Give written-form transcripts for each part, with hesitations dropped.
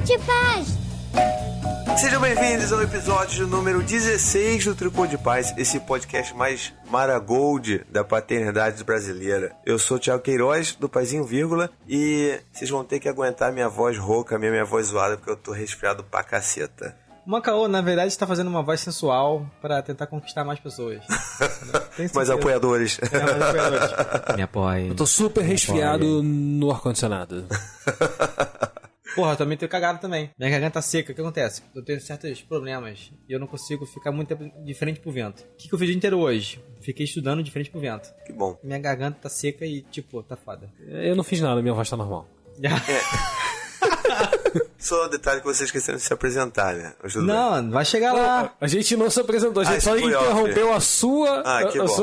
Tricô de Paz. Sejam bem-vindos ao episódio número 16 do Tricô de Paz, esse podcast mais Maragold da paternidade brasileira. Eu sou o Thiago Queiroz, do Paizinho Vírgula, e vocês vão ter que aguentar minha voz rouca, minha voz zoada, porque eu tô resfriado pra caceta. O Macaô, na verdade, está fazendo uma voz sensual para tentar conquistar mais pessoas. Mais apoiadores. Mais apoiadores. Me apoiem. Eu tô super resfriado no ar-condicionado. Porra, eu também tenho cagado também. Minha garganta tá seca, o que acontece? Eu tenho certos problemas e eu não consigo ficar muito tempo de frente pro vento. O que eu fiz o dia inteiro hoje? Fiquei estudando de frente pro vento. Que bom. Minha garganta tá seca e, tipo, tá foda. Eu não fiz nada, minha voz tá normal. Só um detalhe que vocês esqueceram de se apresentar, né? Não, vai chegar lá. A gente não se apresentou, a gente só interrompeu a sua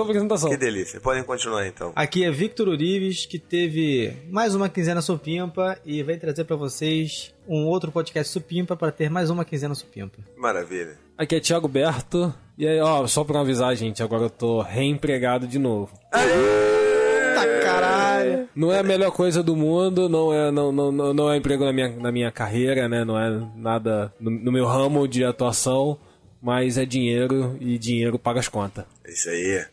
apresentação. Que delícia. Podem continuar então. Aqui é Victor Urives, que teve mais uma quinzena supimpa e vai trazer pra vocês um outro podcast supimpa para ter mais uma quinzena supimpa. Maravilha. Aqui é Thiago Berto. E aí, ó, só pra avisar, gente, agora eu tô reempregado de novo. Caralho. Não é a melhor coisa do mundo, não é emprego na minha carreira, né? Não é nada no meu ramo de atuação, mas é dinheiro e dinheiro paga as contas. É isso aí.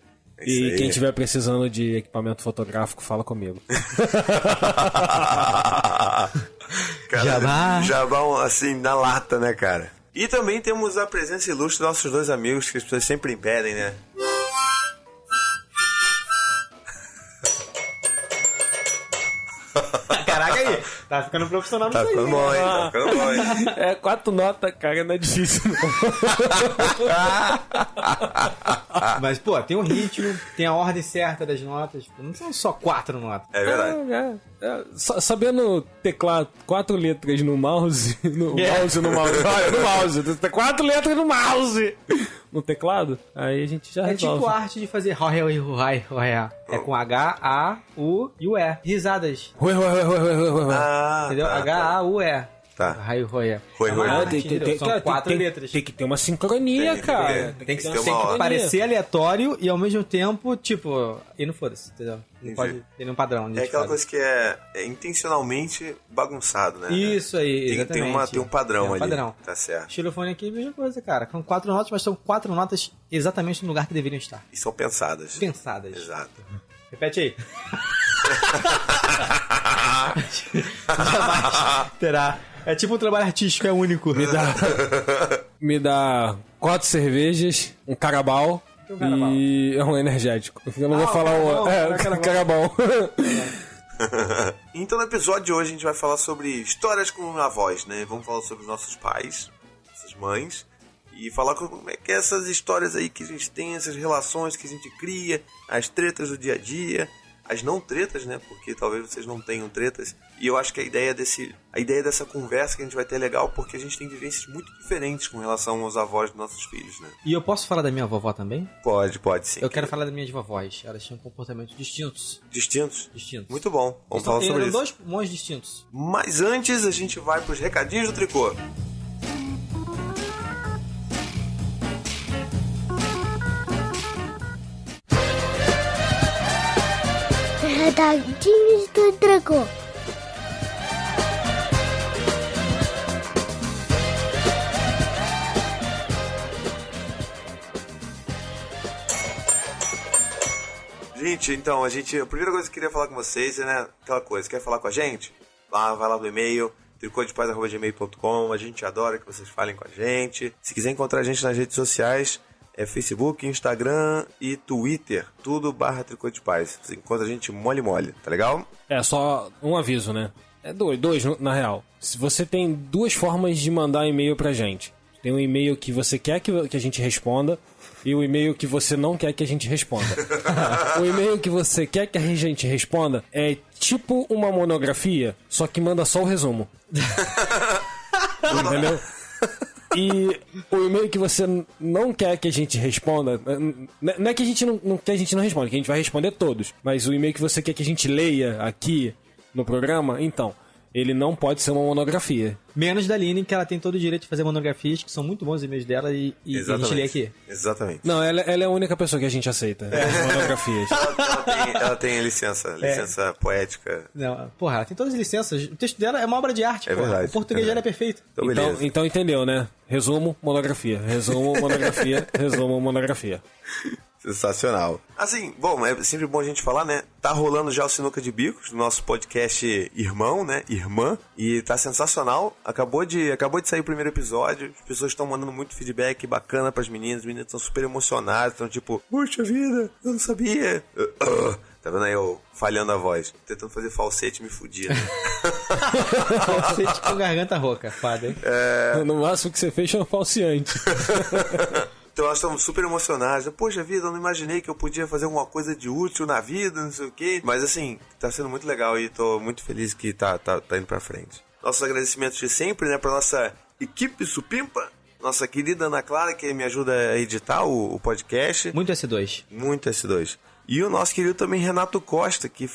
E quem tiver precisando de equipamento fotográfico, fala comigo. Cara, Jabá assim, na lata, né, cara? E também temos a presença ilustre dos nossos dois amigos que as pessoas sempre impedem, né? Caraca aí, tá ficando profissional nisso aí. Tá ficando bom, hein? Tá ficando bom, hein? É 4 notas, cara, não é difícil não. Mas, pô, tem um ritmo, tem a ordem certa das notas. Não são só 4 notas. É verdade. Sabendo teclar 4 letras no mouse. Olha, no mouse. Tem 4 letras no mouse. No teclado, aí a gente já resolve. É tipo a arte de fazer é com H, A, U e o E. Risadas. Entendeu? Tá, H-A-U-E. Tá. São 4 letras. Tem que ter uma sincronia, cara. Tem que parecer aleatório e ao mesmo tempo, tipo, e não foda-se, entendeu? Não pode ter um padrão. É aquela coisa que é intencionalmente bagunçado, né? Isso aí, exatamente. Tem um padrão ali. Padrão. Tá certo. Xilofone aqui é a mesma coisa, cara. São 4 notas, mas são 4 notas exatamente no lugar que deveriam estar. E são pensadas. Exato. Repete aí. Jamais terá. É tipo um trabalho artístico, é único. Me dá 4 cervejas, um carabao e é um energético. Eu não vou falar carabao. Então no episódio de hoje a gente vai falar sobre histórias com avós, né? Vamos falar sobre os nossos pais, nossas mães, e falar como é que é essas histórias aí que a gente tem, essas relações que a gente cria, as tretas do dia a dia, as não tretas, né? Porque talvez vocês não tenham tretas. E eu acho que a ideia dessa conversa que a gente vai ter é legal, porque a gente tem vivências muito diferentes com relação aos avós dos nossos filhos, né? E eu posso falar da minha vovó também? Pode sim. Eu quero falar das minhas vovós. Elas tinham comportamentos distintos. Distintos? Distintos. Muito bom. Vamos falar sobre isso. Eram 2 mãos distintos. Mas antes a gente vai pros recadinhos do Tricô. Recadinhos do Tricô. Gente, então, a primeira coisa que eu queria falar com vocês é, né, aquela coisa, quer falar com a gente? Vai lá no e-mail, tricodepaz@gmail.com, a gente adora que vocês falem com a gente. Se quiser encontrar a gente nas redes sociais, é Facebook, Instagram e Twitter, tudo /Tricô de Paz. Você encontra a gente mole, tá legal? É só um aviso, né? É dois na real. Se você tem 2 formas de mandar e-mail pra gente. Tem um e-mail que você quer que a gente responda e o e-mail que você não quer que a gente responda. O e-mail que você quer que a gente responda é tipo uma monografia, só que manda só o resumo. Entendeu? E o e-mail que você não quer que a gente responda, não é que a gente não quer que a gente não responda, que a gente vai responder todos, mas o e-mail que você quer que a gente leia aqui no programa, então, ele não pode ser uma monografia. Menos da Aline, que ela tem todo o direito de fazer monografias, que são muito bons os e-mails dela e a gente lê aqui. Exatamente. Não, ela é a única pessoa que a gente aceita. Monografias. Ela tem licença poética. Não, porra, ela tem todas as licenças. O texto dela é uma obra de arte, porra. Verdade. O português dela é perfeito. Então, beleza. Então entendeu, né? Resumo, monografia. Resumo, monografia. Resumo, monografia. Sensacional. Assim, bom, é sempre bom a gente falar, né? Tá rolando já o Sinuca de Bicos, no nosso podcast Irmão, né? Irmã. E tá sensacional. Acabou de sair o primeiro episódio. As pessoas estão mandando muito feedback bacana pras meninas. As meninas estão super emocionadas. Estão tipo, puxa vida, eu não sabia. Tá vendo aí eu falhando a voz? Tentando fazer falsete, me fudi, né? Falsete com garganta rouca, foda, hein? No máximo que você fez é um falseante. Então nós estamos super emocionados. Poxa vida, eu não imaginei que eu podia fazer alguma coisa de útil na vida, não sei o quê. Mas assim, tá sendo muito legal e tô muito feliz que tá indo pra frente. Nossos agradecimentos de sempre, né, pra nossa equipe supimpa. Nossa querida Ana Clara, que me ajuda a editar o podcast. Muito S2. Muito S2. E o nosso querido também Renato Costa, que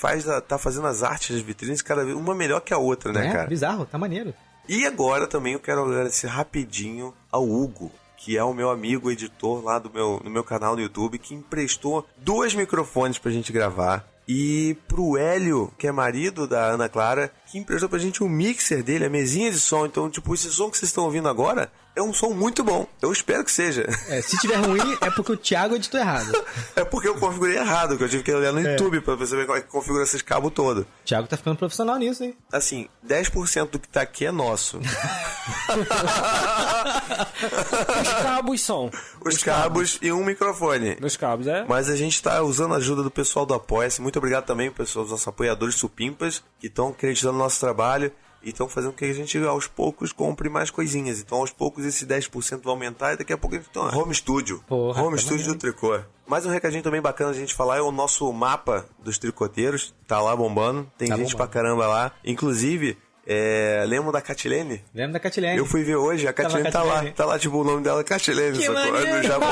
tá fazendo as artes das vitrines cada vez uma melhor que a outra, né, cara? Bizarro, tá maneiro. E agora também eu quero agradecer rapidinho ao Hugo, que é o meu amigo editor lá no meu canal do YouTube, que emprestou 2 microfones pra gente gravar. E pro Hélio, que é marido da Ana Clara, que emprestou pra gente um mixer dele, a mesinha de som. Então, tipo, esse som que vocês estão ouvindo agora é um som muito bom. Eu espero que seja. Se tiver ruim, é porque o Thiago editou errado. É porque eu configurei errado, que eu tive que olhar no YouTube pra saber como é que configura esses cabos todos. O Thiago tá ficando profissional nisso, hein? Assim, 10% do que tá aqui é nosso. Os cabos são. Os cabos e um microfone. Os cabos, Mas a gente tá usando a ajuda do pessoal do Apoia-se. Muito obrigado também, pessoal, dos nossos apoiadores supimpas, que estão acreditando no nosso trabalho e estão fazendo com que a gente, aos poucos, compre mais coisinhas. Então, aos poucos, esse 10% vai aumentar e daqui a pouco a gente tem Home Studio. Porra, Home tá Studio maneiro. do Tricô. Mais um recadinho também bacana a gente falar é o nosso mapa dos tricoteiros. Tá lá bombando. Tem Tá gente bombando. pra caramba lá. Inclusive, lembra da Catilene? Lembra da Catilene? Eu fui ver hoje, a Catilene tá lá. Catilene. Tá lá, tipo, o nome dela é Catilene, Que sacou? maneiro! No Japão.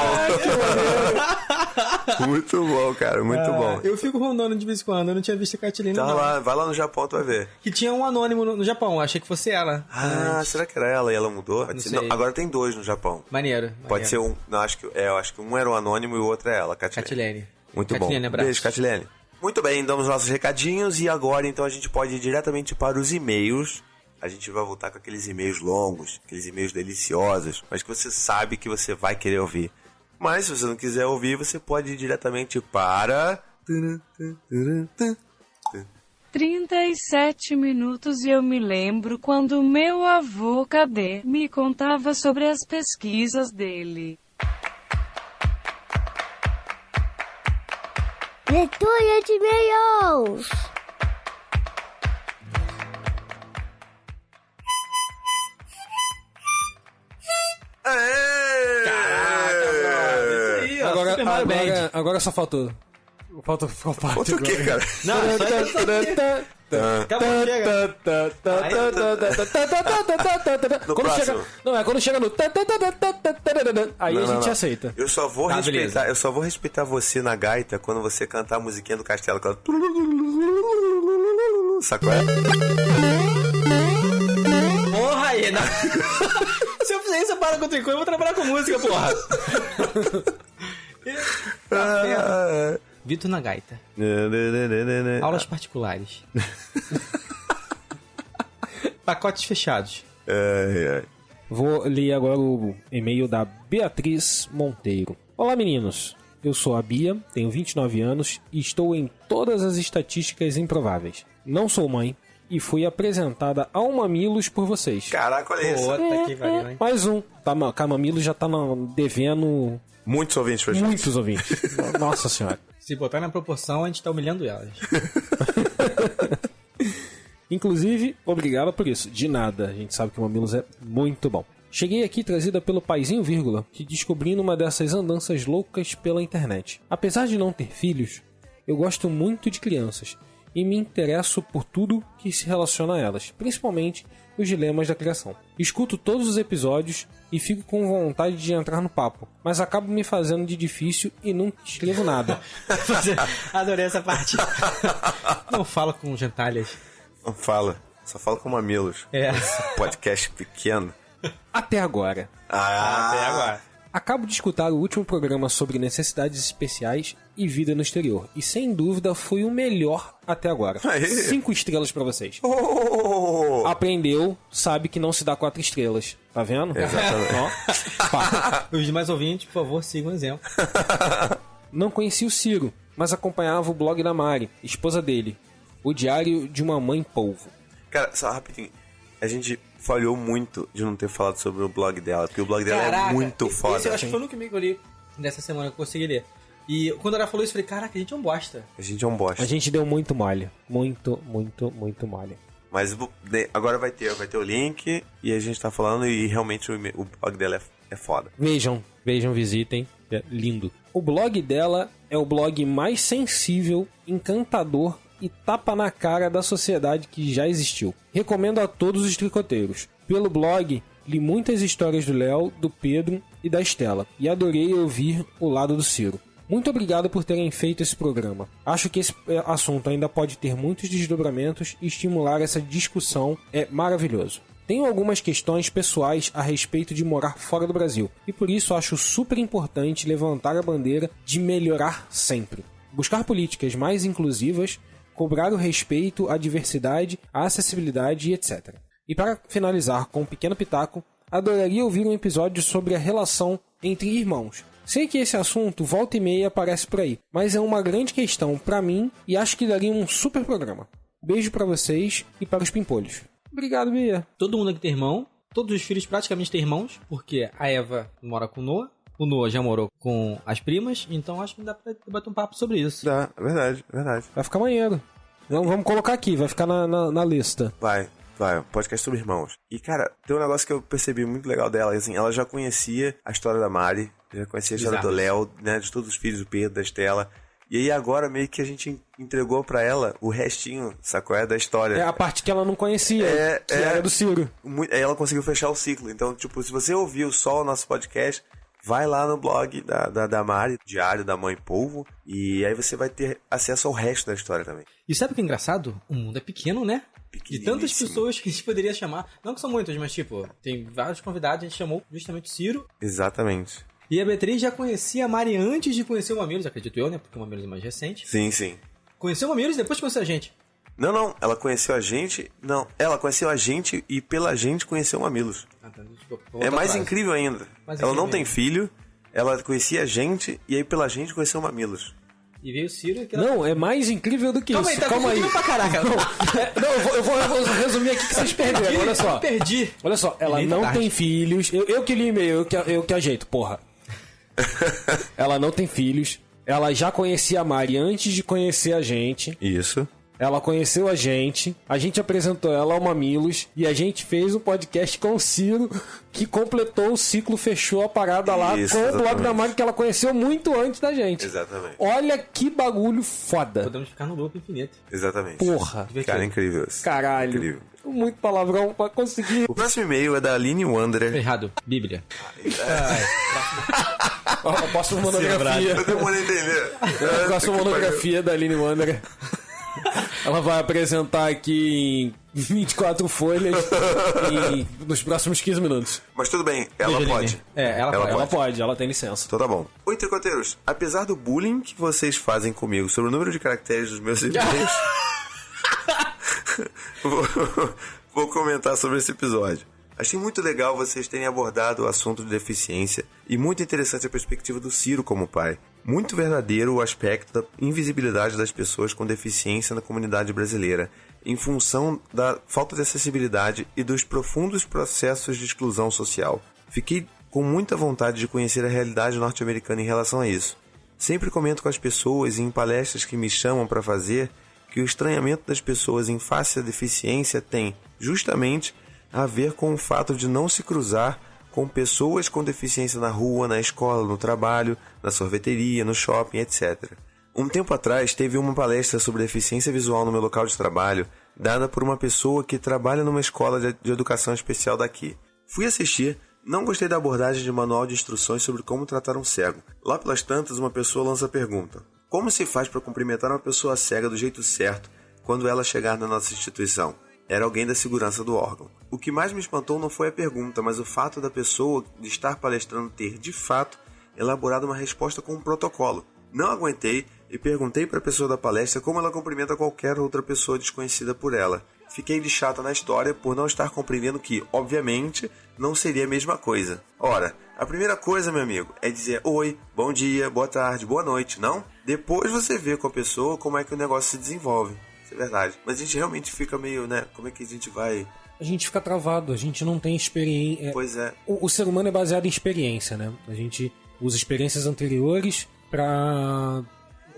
Muito bom, cara, muito bom. Eu fico rondando de vez em quando, eu não tinha visto a Catilene, Tá não. lá, vai lá no Japão, tu vai ver. Que tinha um anônimo no Japão, eu achei que fosse ela. Ah, será que era ela e ela mudou? Pode Não ser. sei. Não, agora tem 2 no Japão. Maneiro. Pode ser um. Não, eu acho que um era o anônimo e o outro é ela, Catilene. Catilene. Muito Catilene, bom. abraço. Beijo, Catilene. Muito bem, damos nossos recadinhos e agora então a gente pode ir diretamente para os e-mails. A gente vai voltar com aqueles e-mails longos, aqueles e-mails deliciosos, mas que você sabe que você vai querer ouvir. Mas se você não quiser ouvir, você pode ir diretamente para... 37 minutos e eu me lembro quando meu avô Cadê me contava sobre as pesquisas dele. Leitura de e-mails. Caraca, Isso aí, ó, Super Mario Band. Agora só faltou. Falta qual parte? Outro o quê, cara? Não, só acabou, chega. No Quando próximo. chega, quando chega no aí Não, a gente não. aceita. Eu só vou Tá, respeitar, beleza. eu só vou respeitar você na gaita quando você cantar a musiquinha do castelo. Aquela... Sacou? Porra aí, não. Se eu fizer isso, eu paro com o tricô, eu vou trabalhar com música, porra. Vitor na gaita. Aulas particulares. Pacotes fechados. Vou ler agora o e-mail da Beatriz Monteiro. Olá, meninos. Eu sou a Bia, tenho 29 anos e estou em todas as estatísticas improváveis. Não sou mãe e fui apresentada ao Mamilos por vocês. Caraca, olha isso. Puta que pariu, hein? Mais um. Tá, Mamilos já tá devendo Muitos ouvintes pra gente. muitos ouvintes. Nossa senhora. Se botar na proporção, a gente tá humilhando elas. Inclusive, obrigado por isso. De nada. A gente sabe que o Mamilos é muito bom. Cheguei aqui trazida pelo paizinho vírgula, que descobri numa dessas andanças loucas pela internet. Apesar de não ter filhos, eu gosto muito de crianças e me interesso por tudo que se relaciona a elas, principalmente os dilemas da criação. Escuto todos os episódios e fico com vontade de entrar no papo, mas acabo me fazendo de difícil e nunca escrevo nada. Adorei essa parte. Não fala com gentalhas. Não fala. Só fala com mamilos. Esse podcast pequeno. Até agora. Até agora. Acabo de escutar o último programa sobre necessidades especiais e vida no exterior. E sem dúvida foi o melhor até agora. Aê. 5 estrelas pra vocês. Oh! Aprendeu, sabe que não se dá 4 estrelas. Tá vendo? Exatamente. Ó, pá. Os demais ouvintes, por favor, sigam o exemplo. Não conhecia o Ciro, mas acompanhava o blog da Mari, esposa dele. O Diário de uma Mãe Polvo. Cara, só rapidinho. A gente falhou muito de não ter falado sobre o blog dela, porque o blog dela é muito foda. Esse eu acho que foi o único que eu li dessa semana que eu consegui ler. E quando ela falou isso, eu falei, caraca, a gente é um bosta. A gente é um bosta. A gente deu muito malha. Muito malha. Mas agora vai ter o link e a gente tá falando e realmente o blog dela é foda. Vejam, visitem. É lindo. O blog dela é o blog mais sensível, encantador e tapa na cara da sociedade que já existiu. Recomendo a todos os tricoteiros. Pelo blog, li muitas histórias do Léo, do Pedro e da Estela, e adorei ouvir o lado do Ciro. Muito obrigado por terem feito esse programa. Acho que esse assunto ainda pode ter muitos desdobramentos e estimular essa discussão é maravilhoso. Tenho algumas questões pessoais a respeito de morar fora do Brasil, e por isso acho super importante levantar a bandeira de melhorar sempre. Buscar políticas mais inclusivas, cobrar o respeito à diversidade, à acessibilidade e etc. E para finalizar com um pequeno pitaco, adoraria ouvir um episódio sobre a relação entre irmãos. Sei que esse assunto volta e meia aparece por aí, mas é uma grande questão para mim e acho que daria um super programa. Beijo para vocês e para os pimpolhos. Obrigado, Bia. Todo mundo aqui tem irmão, todos os filhos praticamente têm irmãos, porque a Eva mora com o Noah já morou com as primas, então acho que dá pra bater um papo sobre isso. Dá, é verdade. Vai ficar maneiro. Vamos colocar aqui, vai ficar na lista. Vai, podcast sobre irmãos. E, cara, tem um negócio que eu percebi muito legal dela, assim, ela já conhecia a história da Mari, já conhecia a história do Léo, né, de todos os filhos do Pedro, da Estela, e aí agora meio que a gente entregou pra ela o restinho, sacou? Da história. É a parte que ela não conhecia, que era do Ciro. Aí ela conseguiu fechar o ciclo. Então, tipo, se você ouviu só o nosso podcast, vai lá no blog da Mari, Diário da Mãe Polvo, e aí você vai ter acesso ao resto da história também. E sabe o que é engraçado? O mundo é pequeno, né? De tantas pessoas que a gente poderia chamar, não que são muitas, mas tipo, tem vários convidados, a gente chamou justamente o Ciro. Exatamente. E a Beatriz já conhecia a Mari antes de conhecer o Mamilos, acredito eu, né? Porque o Mamilos é mais recente. Sim. Conheceu o Mamilos e depois conheceu a gente. Não, ela conheceu a gente. Não, ela conheceu a gente e pela gente conheceu o Mamilos. É mais incrível ainda. Ela não tem filho, ela conhecia a gente e aí pela gente conheceu o Mamilos. E veio o Ciro que Não, é mais incrível do que Calma isso. Aí, Calma aí. Pra caraca. Eu vou resumir aqui que vocês perderam. Olha só. Perdi. Olha só, ela não tem filhos. Eu que li e-mail, eu que ajeito, porra. Ela não tem filhos. Ela já conhecia a Mari antes de conhecer a gente. Isso. Ela conheceu a gente apresentou ela ao Mamilos e a gente fez um podcast com o Ciro que completou o ciclo, fechou a parada lá com o blog da Mari que ela conheceu muito antes da gente. Exatamente. Olha que bagulho foda. Podemos ficar no loop infinito. Exatamente. Porra. Cara, incrível isso. Caralho. Incrível. Muito palavrão pra conseguir. O próximo e-mail é da Aline Wanderer. Errado. Bíblia. A próxima monografia. Eu demorei a entender. A próxima monografia da Aline Wanderer. Ela vai apresentar aqui em 24 folhas nos próximos 15 minutos. Mas tudo bem, ela pode. Ela pode, ela tem licença. Então tá bom. Oi, tricoteiros. Apesar do bullying que vocês fazem comigo sobre o número de caracteres dos meus e-mails, vou comentar sobre esse episódio. Achei muito legal vocês terem abordado o assunto de deficiência e muito interessante a perspectiva do Ciro como pai. Muito verdadeiro o aspecto da invisibilidade das pessoas com deficiência na comunidade brasileira, em função da falta de acessibilidade e dos profundos processos de exclusão social. Fiquei com muita vontade de conhecer a realidade norte-americana em relação a isso. Sempre comento com as pessoas e em palestras que me chamam para fazer que o estranhamento das pessoas em face à deficiência tem, justamente, a ver com o fato de não se cruzar com pessoas com deficiência na rua, na escola, no trabalho, na sorveteria, no shopping, etc. Um tempo atrás teve uma palestra sobre deficiência visual no meu local de trabalho, dada por uma pessoa que trabalha numa escola de educação especial daqui. Fui assistir, não gostei da abordagem de manual de instruções sobre como tratar um cego. Lá pelas tantas, uma pessoa lança a pergunta: como se faz para cumprimentar uma pessoa cega do jeito certo quando ela chegar na nossa instituição? Era alguém da segurança do órgão. O que mais me espantou não foi a pergunta, mas o fato da pessoa de estar palestrando ter, de fato, elaborado uma resposta com um protocolo. Não aguentei e perguntei para a pessoa da palestra como ela cumprimenta qualquer outra pessoa desconhecida por ela. Fiquei de chata na história por não estar compreendendo que, obviamente, não seria a mesma coisa. Ora, a primeira coisa, meu amigo, é dizer oi, bom dia, boa tarde, boa noite, não? Depois você vê com a pessoa como é que o negócio se desenvolve. Isso é verdade. Mas a gente realmente fica meio, né? Como é que a gente vai... A gente fica travado, a gente não tem experiência. Pois é. O ser humano é baseado em experiência, né? A gente usa experiências anteriores para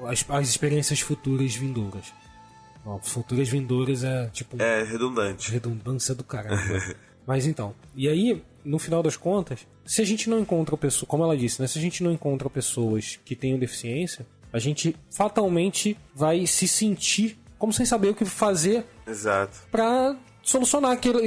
as experiências futuras vindouras. Ó, futuras vindouras é tipo... É redundante. Redundância do caralho. Mas então, e aí, no final das contas, se a gente não encontra pessoas, como ela disse, né? Se a gente não encontra pessoas que tenham deficiência, a gente fatalmente vai se sentir como sem saber o que fazer. Exato. Pra solucionar aquilo,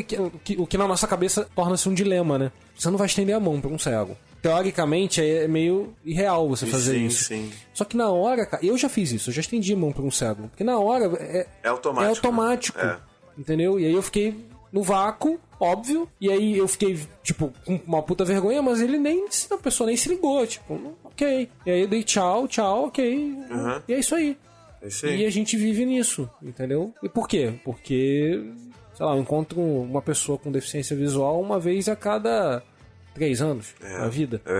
o que na nossa cabeça torna-se um dilema, né? Você não vai estender a mão pra um cego. Teoricamente é meio irreal você fazer isso. Sim. Só que na hora, cara, eu já fiz isso, eu já estendi a mão pra um cego. Porque na hora é automático. Né? Entendeu? E aí eu fiquei no vácuo, óbvio. E aí eu fiquei, tipo, com uma puta vergonha, mas a pessoa nem se ligou, tipo, ok. E aí eu dei tchau, ok. Uhum. E é isso aí. É isso aí. E a gente vive nisso, entendeu? E por quê? Porque, sei lá, eu encontro uma pessoa com deficiência visual uma vez a cada 3 anos na vida. É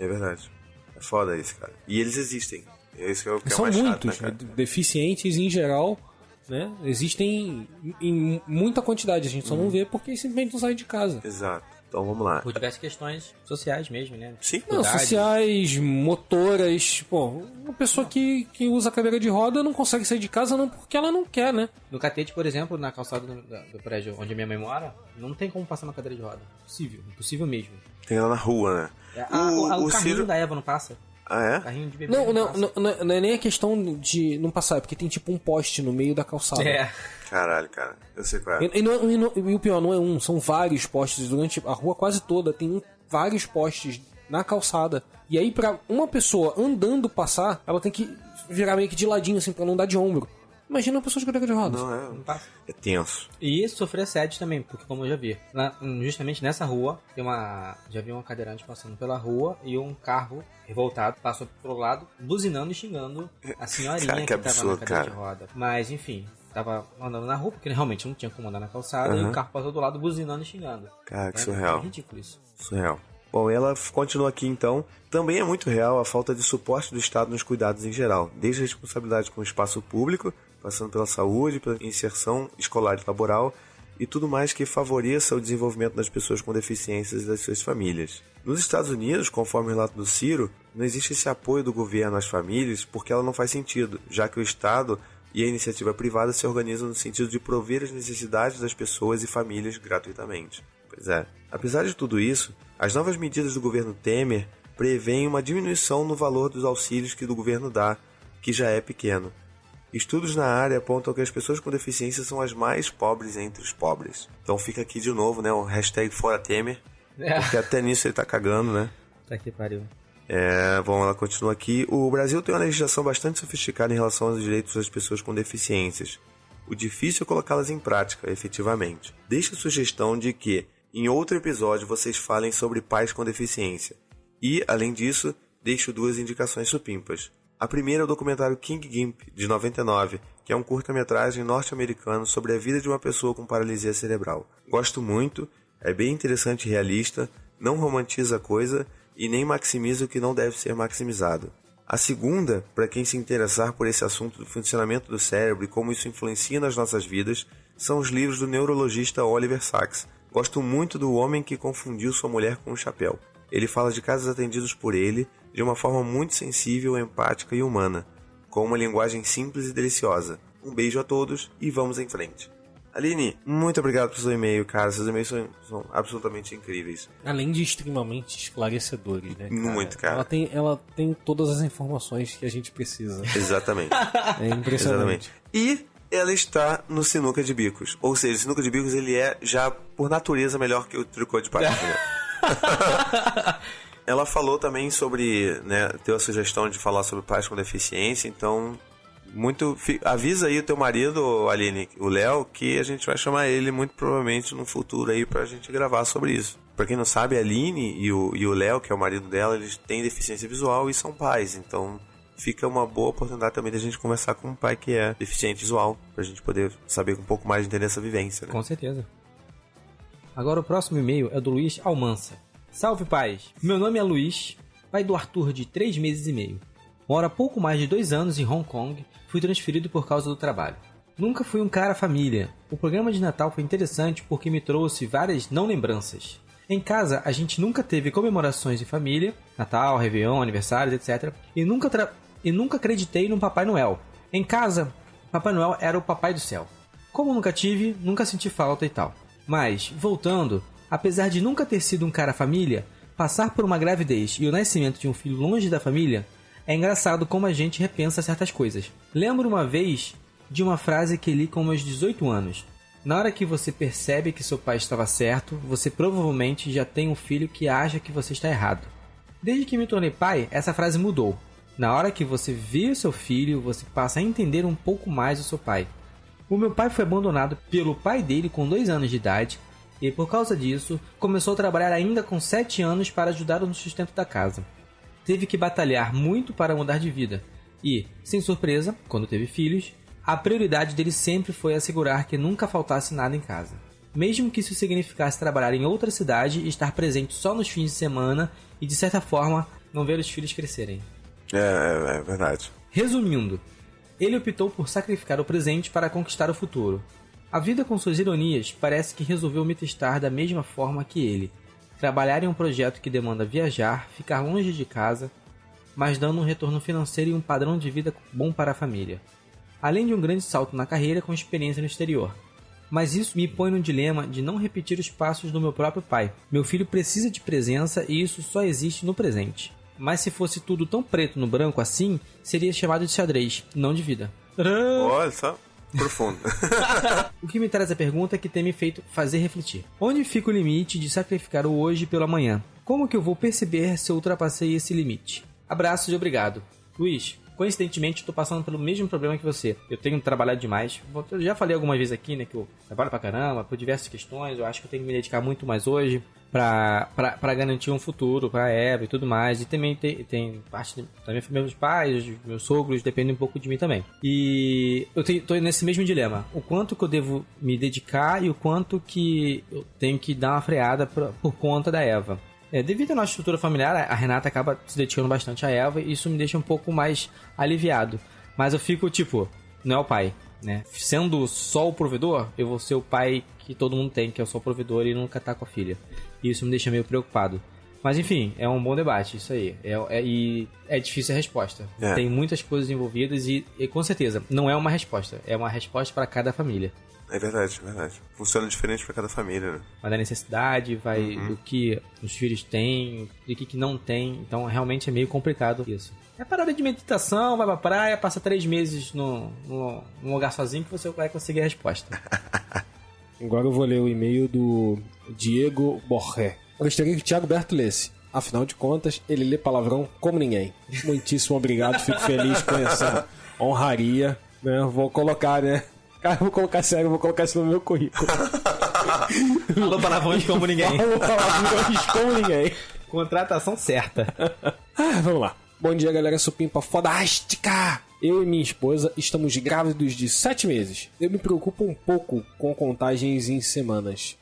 verdade. É foda isso, cara. E eles existem. É isso que é o que São é mais muitos, chato, né, cara? deficientes em geral, né? Existem em muita quantidade, a gente só não vê porque simplesmente não sai de casa. Exato. Então vamos lá. Por diversas questões sociais mesmo, né? Sim. Não, sociais, motoras, pô, uma pessoa que usa cadeira de roda não consegue sair de casa não porque ela não quer, né? No Catete, por exemplo, na calçada do prédio onde minha mãe mora, não tem como passar uma cadeira de roda. Impossível mesmo. Tem lá na rua, né? O carrinho Ciro... da Eva não passa? Ah, é? Carrinho de bebê Não é nem a questão de não passar, é porque tem tipo um poste no meio da calçada. É. Caralho, cara. Eu sei qual é. E o pior não é um, são vários postes. Durante a rua quase toda tem vários postes na calçada. E aí pra uma pessoa andando passar, ela tem que virar meio que de ladinho assim, pra não dar de ombro. Imagina uma pessoa de cadeira de rodas. Não passa. É tenso. E sofrer assédio também, porque como eu já vi, justamente nessa rua, já vi uma cadeirante passando pela rua e um carro revoltado passou pro lado, buzinando e xingando a senhorinha Cara, que tava absurdo, na cadeira de cara. roda. Mas enfim, tava andando na rua, porque realmente não tinha como andar na calçada, e o carro passou do lado buzinando e xingando. Cara, que surreal. É ridículo isso. Surreal. Bom, ela continua aqui então. Também é muito real a falta de suporte do Estado nos cuidados em geral, desde a responsabilidade com o espaço público, passando pela saúde, pela inserção escolar e laboral e tudo mais que favoreça o desenvolvimento das pessoas com deficiências e das suas famílias. Nos Estados Unidos, conforme o relato do Ciro, não existe esse apoio do governo às famílias porque ela não faz sentido, já que o Estado e a iniciativa privada se organizam no sentido de prover as necessidades das pessoas e famílias gratuitamente. Pois é. Apesar de tudo isso, as novas medidas do governo Temer prevêem uma diminuição no valor dos auxílios que o governo dá, que já é pequeno. Estudos na área apontam que as pessoas com deficiência são as mais pobres entre os pobres. Então fica aqui de novo, né, o hashtag Fora Temer, porque até nisso ele tá cagando, né? Tá que pariu. Bom, ela continua aqui. O Brasil tem uma legislação bastante sofisticada em relação aos direitos das pessoas com deficiências. O difícil é colocá-las em prática, efetivamente. Deixo a sugestão de que, em outro episódio, vocês falem sobre pais com deficiência. E, além disso, deixo 2 indicações supimpas. A primeira é o documentário King Gimp, de 99, que é um curta-metragem norte-americano sobre a vida de uma pessoa com paralisia cerebral. Gosto muito, é bem interessante e realista, não romantiza a coisa e nem maximiza o que não deve ser maximizado. A segunda, para quem se interessar por esse assunto do funcionamento do cérebro e como isso influencia nas nossas vidas, são os livros do neurologista Oliver Sacks. Gosto muito do Homem que Confundiu Sua Mulher com um Chapéu. Ele fala de casos atendidos por ele de uma forma muito sensível, empática e humana, com uma linguagem simples e deliciosa. Um beijo a todos e vamos em frente. Aline, muito obrigado pelo seu e-mail, cara. Seus e-mails são absolutamente incríveis. Além de extremamente esclarecedores, né? Muito, cara. Ela tem todas as informações que a gente precisa. Exatamente. É impressionante. Exatamente. E ela está no sinuca de bicos. Ou seja, o sinuca de bicos ele é já por natureza melhor que o tricô de pastilha. Ela falou também sobre, né, ter a sugestão de falar sobre pais com deficiência, então Avisa aí o teu marido, Aline, o Léo, que a gente vai chamar ele muito provavelmente no futuro aí pra gente gravar sobre isso. Pra quem não sabe, a Aline e o Léo, que é o marido dela, eles têm deficiência visual e são pais. Então fica uma boa oportunidade também da gente conversar com um pai que é deficiente visual, pra gente poder saber um pouco mais, entender essa vivência, né? Com certeza. Agora o próximo e-mail é do Luiz Almança. Salve, pais! Meu nome é Luiz, pai do Arthur de 3 meses e meio. Moro há pouco mais de 2 anos em Hong Kong, fui transferido por causa do trabalho. Nunca fui um cara família. O programa de Natal foi interessante porque me trouxe várias não lembranças. Em casa, a gente nunca teve comemorações de família, Natal, Réveillon, aniversários, etc. E nunca acreditei no Papai Noel. Em casa, Papai Noel era o Papai do Céu. Como nunca tive, nunca senti falta e tal. Mas, voltando, apesar de nunca ter sido um cara família, passar por uma gravidez e o nascimento de um filho longe da família, é engraçado como a gente repensa certas coisas. Lembro uma vez de uma frase que li com meus 18 anos. Na hora que você percebe que seu pai estava certo, você provavelmente já tem um filho que acha que você está errado. Desde que me tornei pai, essa frase mudou. Na hora que você vê o seu filho, você passa a entender um pouco mais o seu pai. O meu pai foi abandonado pelo pai dele com 2 anos de idade e, por causa disso, começou a trabalhar ainda com 7 anos para ajudar no sustento da casa. Teve que batalhar muito para mudar de vida e, sem surpresa, quando teve filhos, a prioridade dele sempre foi assegurar que nunca faltasse nada em casa. Mesmo que isso significasse trabalhar em outra cidade e estar presente só nos fins de semana e, de certa forma, não ver os filhos crescerem. É verdade. Resumindo, ele optou por sacrificar o presente para conquistar o futuro. A vida, com suas ironias, parece que resolveu me testar da mesma forma que ele. Trabalhar em um projeto que demanda viajar, ficar longe de casa, mas dando um retorno financeiro e um padrão de vida bom para a família. Além de um grande salto na carreira com experiência no exterior. Mas isso me põe no dilema de não repetir os passos do meu próprio pai. Meu filho precisa de presença e isso só existe no presente. Mas se fosse tudo tão preto no branco assim, seria chamado de xadrez, não de vida. Olha só, profundo. O que me traz a pergunta é que tem me feito fazer refletir. Onde fica o limite de sacrificar o hoje pelo amanhã? Como que eu vou perceber se eu ultrapassei esse limite? Abraços e obrigado. Luiz, coincidentemente, estou passando pelo mesmo problema que você. Eu tenho trabalhado demais. Eu já falei algumas vezes aqui, né, que eu trabalho pra caramba, por diversas questões. Eu acho que eu tenho que me dedicar muito mais hoje pra garantir um futuro pra Eva e tudo mais. E também tem parte da minha família, meus pais, meus sogros, dependem um pouco de mim também. E eu tô nesse mesmo dilema. O quanto que eu devo me dedicar e o quanto que eu tenho que dar uma freada por conta da Eva. Devido à nossa estrutura familiar, a Renata acaba se dedicando bastante à Eva e isso me deixa um pouco mais aliviado. Mas eu fico, não é o pai, né? Sendo só o provedor, eu vou ser o pai que todo mundo tem, que é só o provedor e nunca tá com a filha. E isso me deixa meio preocupado. Mas enfim, é um bom debate, isso aí. E é difícil a resposta. Tem muitas coisas envolvidas e com certeza não é uma resposta. É uma resposta para cada família. É verdade, verdade. Funciona diferente para cada família, né? Vai da necessidade, vai do que os filhos têm, do que não tem. Então, realmente é meio complicado isso. É parada de meditação, vai pra praia, passa 3 meses num lugar sozinho que você vai conseguir a resposta. Agora eu vou ler o e-mail do Diego Borré. Eu gostaria que o Thiago Berto lesse. Afinal de contas, ele lê palavrão como ninguém. Muitíssimo obrigado, fico feliz com essa honraria. Né? Vou colocar, né? Cara, eu vou colocar sério, vou colocar isso no meu currículo. Falou palavrões como ninguém. Falou palavrões como ninguém. Contratação certa. Vamos lá. Bom dia, galera supimpa fodástica! Eu e minha esposa estamos grávidos de 7 meses. Eu me preocupo um pouco com contagens em semanas.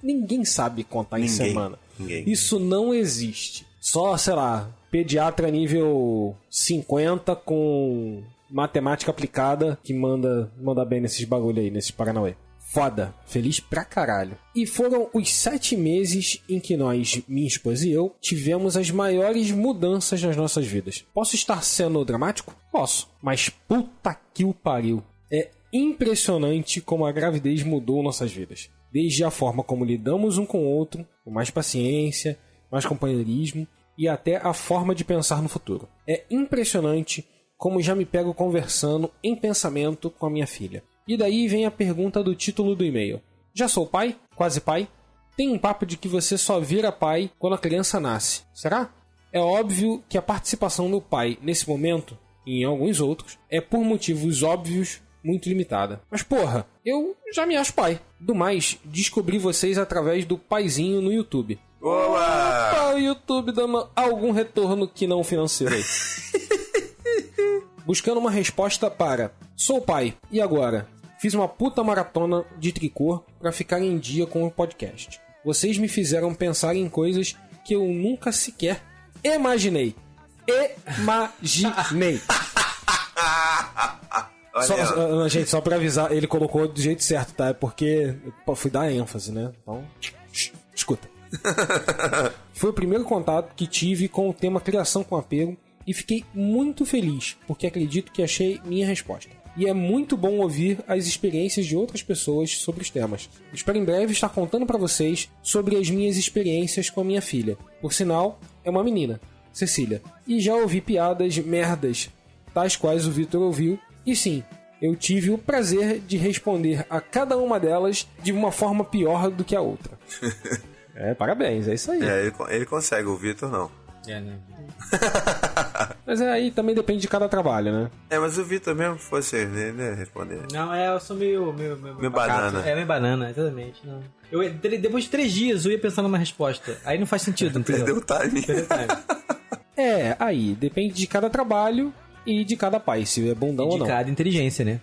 Ninguém sabe contar em semana. Isso não existe. Só, sei lá, pediatra nível 50 com matemática aplicada que manda bem nesses bagulho aí, nesses Paranauê. Foda. Feliz pra caralho. E foram os 7 meses em que nós, minha esposa e eu, tivemos as maiores mudanças nas nossas vidas. Posso estar sendo dramático? Posso. Mas puta que o pariu. É impressionante como a gravidez mudou nossas vidas. Desde a forma como lidamos um com o outro, com mais paciência, mais companheirismo e até a forma de pensar no futuro. É impressionante como já me pego conversando em pensamento com a minha filha. E daí vem a pergunta do título do e-mail. Já sou pai? Quase pai? Tem um papo de que você só vira pai quando a criança nasce. Será? É óbvio que a participação do pai nesse momento e em alguns outros, é por motivos óbvios muito limitada. Mas porra, eu já me acho pai. Do mais, descobri vocês através do Paizinho no YouTube. Olá! Opa, o YouTube dando algum retorno que não financeiro aí. Buscando uma resposta para: sou pai, e agora? Fiz uma puta maratona de tricô pra ficar em dia com o podcast. Vocês me fizeram pensar em coisas que eu nunca sequer imaginei. Gente, só pra avisar, ele colocou do jeito certo, tá? É porque eu fui dar ênfase, né? Então, escuta. Foi o primeiro contato que tive com o tema criação com apego e fiquei muito feliz, porque acredito que achei minha resposta. E é muito bom ouvir as experiências de outras pessoas sobre os temas. Espero em breve estar contando pra vocês sobre as minhas experiências com a minha filha. Por sinal, é uma menina, Cecília. E já ouvi piadas merdas, tais quais o Vitor ouviu. E sim, eu tive o prazer de responder a cada uma delas de uma forma pior do que a outra. Parabéns, é isso aí. Ele consegue, o Vitor não. Né? Mas aí também depende de cada trabalho, né? Mas o Vitor mesmo fosse ele ia responder. Não, eu sou meio banana. Meio banana, exatamente. Não. Depois de 3 dias eu ia pensar numa resposta. Aí não faz sentido, entendeu? Perdeu o timing. Aí depende de cada trabalho e de cada pai, se é bundão ou não. De cada inteligência, né?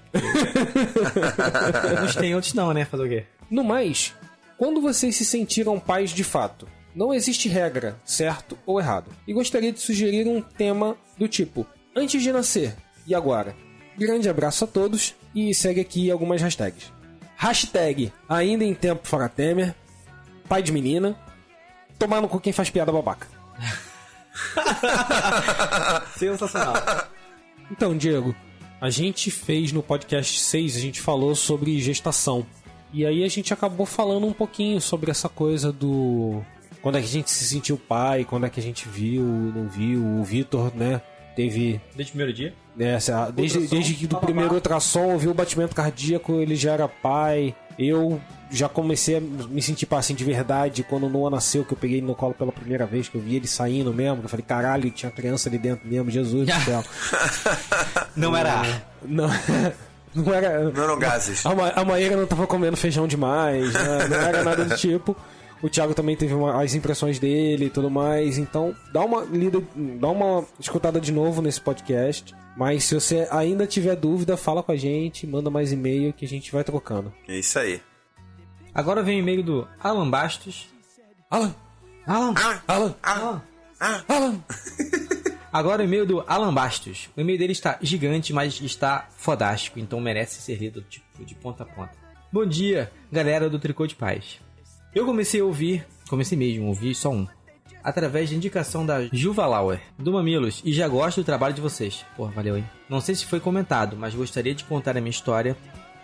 Uns tem, outros não, né? Fazer o quê? No mais, quando vocês se sentiram pais de fato, não existe regra, certo ou errado. E gostaria de sugerir um tema do tipo: antes de nascer, e agora? Grande abraço a todos e segue aqui algumas hashtags. Hashtag ainda em tempo fora Temer, pai de menina, tomar no cu quem faz piada babaca. Sensacional. Então, Diego, a gente fez no podcast 6, a gente falou sobre gestação. E aí a gente acabou falando um pouquinho sobre essa coisa do... quando é que a gente se sentiu pai, quando é que a gente viu, não viu. O Vitor, né, teve... Desde o primeiro dia? Desde que do primeiro ultrassom, ouviu o batimento cardíaco, ele já era pai. Eu já comecei a me sentir pai assim de verdade quando o Noah nasceu, que eu peguei ele no colo pela primeira vez, que eu vi ele saindo mesmo. Eu falei, caralho, tinha criança ali dentro mesmo, Jesus do céu. Não era ar. Não eram gases. A Maíra não tava comendo feijão demais, né? Não era nada do tipo. O Thiago também teve as impressões dele e tudo mais. Então, dá uma escutada de novo nesse podcast. Mas se você ainda tiver dúvida, fala com a gente, manda mais e-mail que a gente vai trocando. É isso aí. Agora vem o e-mail do Alan Bastos. Alan. Agora o e-mail do Alan Bastos. O e-mail dele está gigante, mas está fodástico, então merece ser lido de ponta a ponta. Bom dia, galera do Tricô de Paz. Eu comecei a ouvir só um, através da indicação da Juva Lauer, do Mamilos, e já gosto do trabalho de vocês. Porra, valeu, hein? Não sei se foi comentado, mas gostaria de contar a minha história,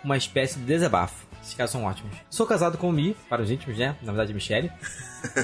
uma espécie de desabafo. Esses caras são ótimos. Sou casado com Mi, para os íntimos, né? Na verdade, Michele.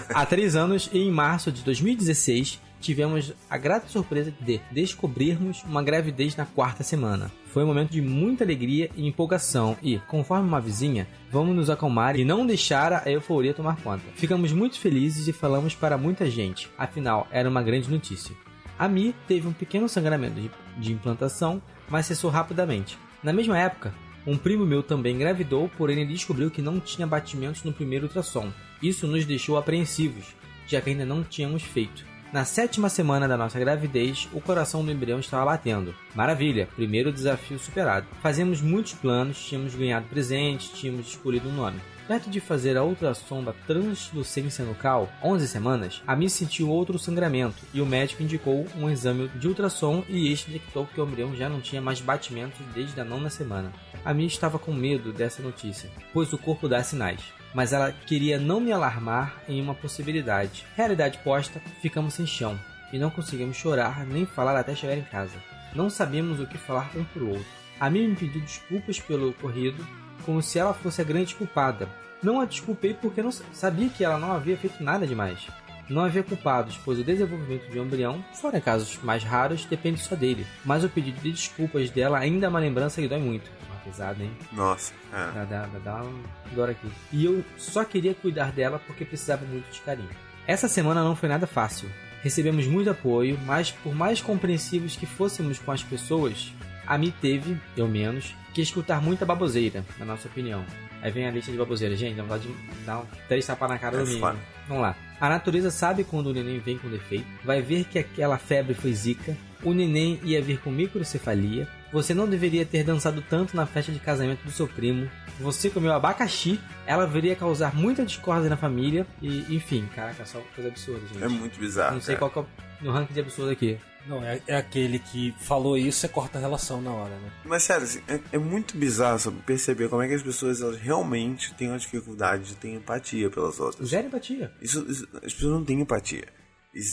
Há 3 anos e em março de 2016 tivemos a grata surpresa de descobrirmos uma gravidez na 4ª semana. Foi um momento de muita alegria e empolgação e, conforme uma vizinha, vamos nos acalmar e não deixar a euforia tomar conta. Ficamos muito felizes e falamos para muita gente, afinal era uma grande notícia. A Mi teve um pequeno sangramento de implantação, mas cessou rapidamente. Na mesma época, um primo meu também engravidou, porém ele descobriu que não tinha batimentos no primeiro ultrassom. Isso nos deixou apreensivos, já que ainda não tínhamos feito. Na 7ª semana da nossa gravidez, o coração do embrião estava batendo. Maravilha, primeiro desafio superado. Fazíamos muitos planos, tínhamos ganhado presentes, tínhamos escolhido um nome. Perto de fazer a ultrassom da translucência nucal, 11 semanas, a Mi sentiu outro sangramento e o médico indicou um exame de ultrassom e este detectou que o embrião já não tinha mais batimentos desde a 9ª semana. A Mi estava com medo dessa notícia, pois o corpo dá sinais. Mas ela queria não me alarmar em uma possibilidade. Realidade posta, ficamos sem chão e não conseguimos chorar nem falar até chegar em casa. Não sabíamos o que falar um para o outro. A Mimi me pediu desculpas pelo ocorrido, como se ela fosse a grande culpada. Não a desculpei porque não sabia que ela não havia feito nada demais. Não havia culpados, pois o desenvolvimento de um embrião, fora casos mais raros, depende só dele. Mas o pedido de desculpas dela ainda é uma lembrança que dói muito. Pesado, hein? Nossa, dá uma dor aqui. E eu só queria cuidar dela porque precisava muito de carinho. Essa semana não foi nada fácil. Recebemos muito apoio, mas por mais compreensivos que fôssemos com as pessoas, a mim teve, eu menos, que escutar muita baboseira, na nossa opinião. Aí vem a lista de baboseiras. Gente, dá vontade de dar 3 tapas na cara do menino. Vamos lá. A natureza sabe quando o neném vem com defeito. Vai ver que aquela febre foi zika. O neném ia vir com microcefalia. Você não deveria ter dançado tanto na festa de casamento do seu primo. Você comeu abacaxi. Ela viria causar muita discórdia na família. E, enfim, caraca, só coisa absurda, gente. É muito bizarro. Não sei qual que é o ranking de absurdo aqui. Não, é aquele que falou isso e corta a relação na hora, né? Mas sério, assim, é muito bizarro sabe, perceber como é que as pessoas elas realmente têm uma dificuldade de ter empatia pelas outras. Zero empatia. Isso, as pessoas não têm empatia.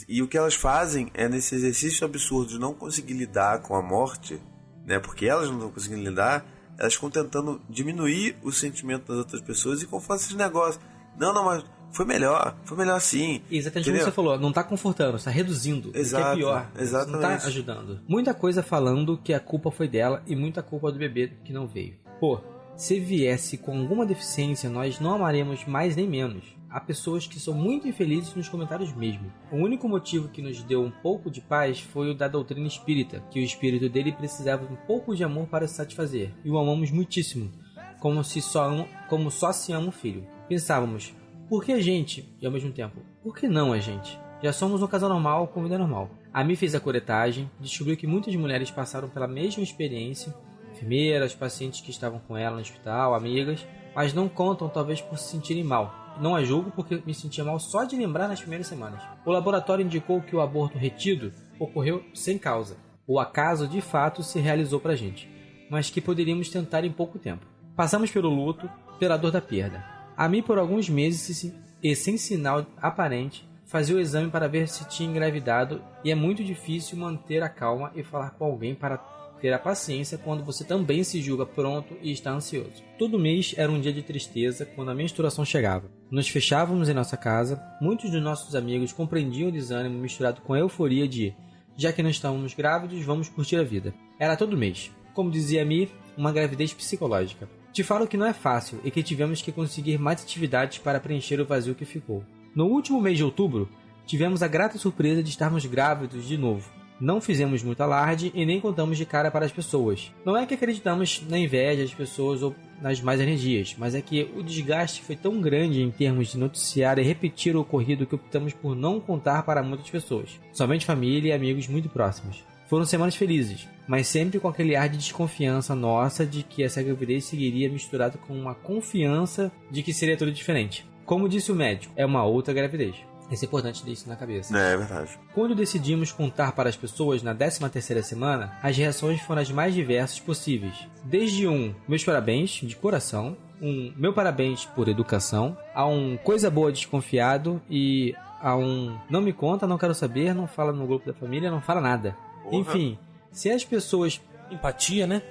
E o que elas fazem é nesse exercício absurdo de não conseguir lidar com a morte, né? Porque elas não estão conseguindo lidar, elas ficam tentando diminuir o sentimento das outras pessoas e como faz esses negócios. Não, mas foi melhor assim. Exatamente como você falou, não tá confortando, está reduzindo. Exato, o que é pior. exatamente. Não tá ajudando. Muita coisa falando que a culpa foi dela e muita culpa do bebê que não veio. Pô, se viesse com alguma deficiência, nós não amaremos mais nem menos. Há pessoas que são muito infelizes nos comentários mesmo. O único motivo que nos deu um pouco de paz foi o da doutrina espírita, que o espírito dele precisava de um pouco de amor para se satisfazer. E o amamos muitíssimo, como só se ama um filho. Pensávamos, por que a gente? E ao mesmo tempo, por que não a gente? Já somos um casal normal com vida normal. A Mi fez a curetagem, descobriu que muitas mulheres passaram pela mesma experiência, enfermeiras, pacientes que estavam com ela no hospital, amigas, mas não contam talvez por se sentirem mal. Não a julgo porque me sentia mal só de lembrar nas primeiras semanas. O laboratório indicou que o aborto retido ocorreu sem causa. O acaso de fato se realizou pra gente, mas que poderíamos tentar em pouco tempo. Passamos pelo luto, pela dor da perda. A mim por alguns meses e sem sinal aparente fazia o exame para ver se tinha engravidado e é muito difícil manter a calma e falar com alguém para ter a paciência quando você também se julga pronto e está ansioso. Todo mês era um dia de tristeza quando a menstruação chegava. Nos fechávamos em nossa casa, muitos dos nossos amigos compreendiam o desânimo misturado com a euforia de já que não estamos grávidos, vamos curtir a vida. Era todo mês. Como dizia a Mi, uma gravidez psicológica. Te falo que não é fácil e que tivemos que conseguir mais atividades para preencher o vazio que ficou. No último mês de outubro, tivemos a grata surpresa de estarmos grávidos de novo. Não fizemos muito alarde e nem contamos de cara para as pessoas. Não é que acreditamos na inveja das pessoas ou nas más energias, mas é que o desgaste foi tão grande em termos de noticiar e repetir o ocorrido que optamos por não contar para muitas pessoas. Somente família e amigos muito próximos. Foram semanas felizes, mas sempre com aquele ar de desconfiança nossa de que essa gravidez seguiria misturado com uma confiança de que seria tudo diferente. Como disse o médico, é uma outra gravidez. Isso é importante ter isso na cabeça. É verdade. Quando decidimos contar para as pessoas na 13ª semana, as reações foram as mais diversas possíveis. Desde meus parabéns de coração, meu parabéns por educação, a coisa boa desconfiado e a não me conta, não quero saber, não fala no grupo da família, não fala nada. Porra. Enfim, se as pessoas... Empatia, né?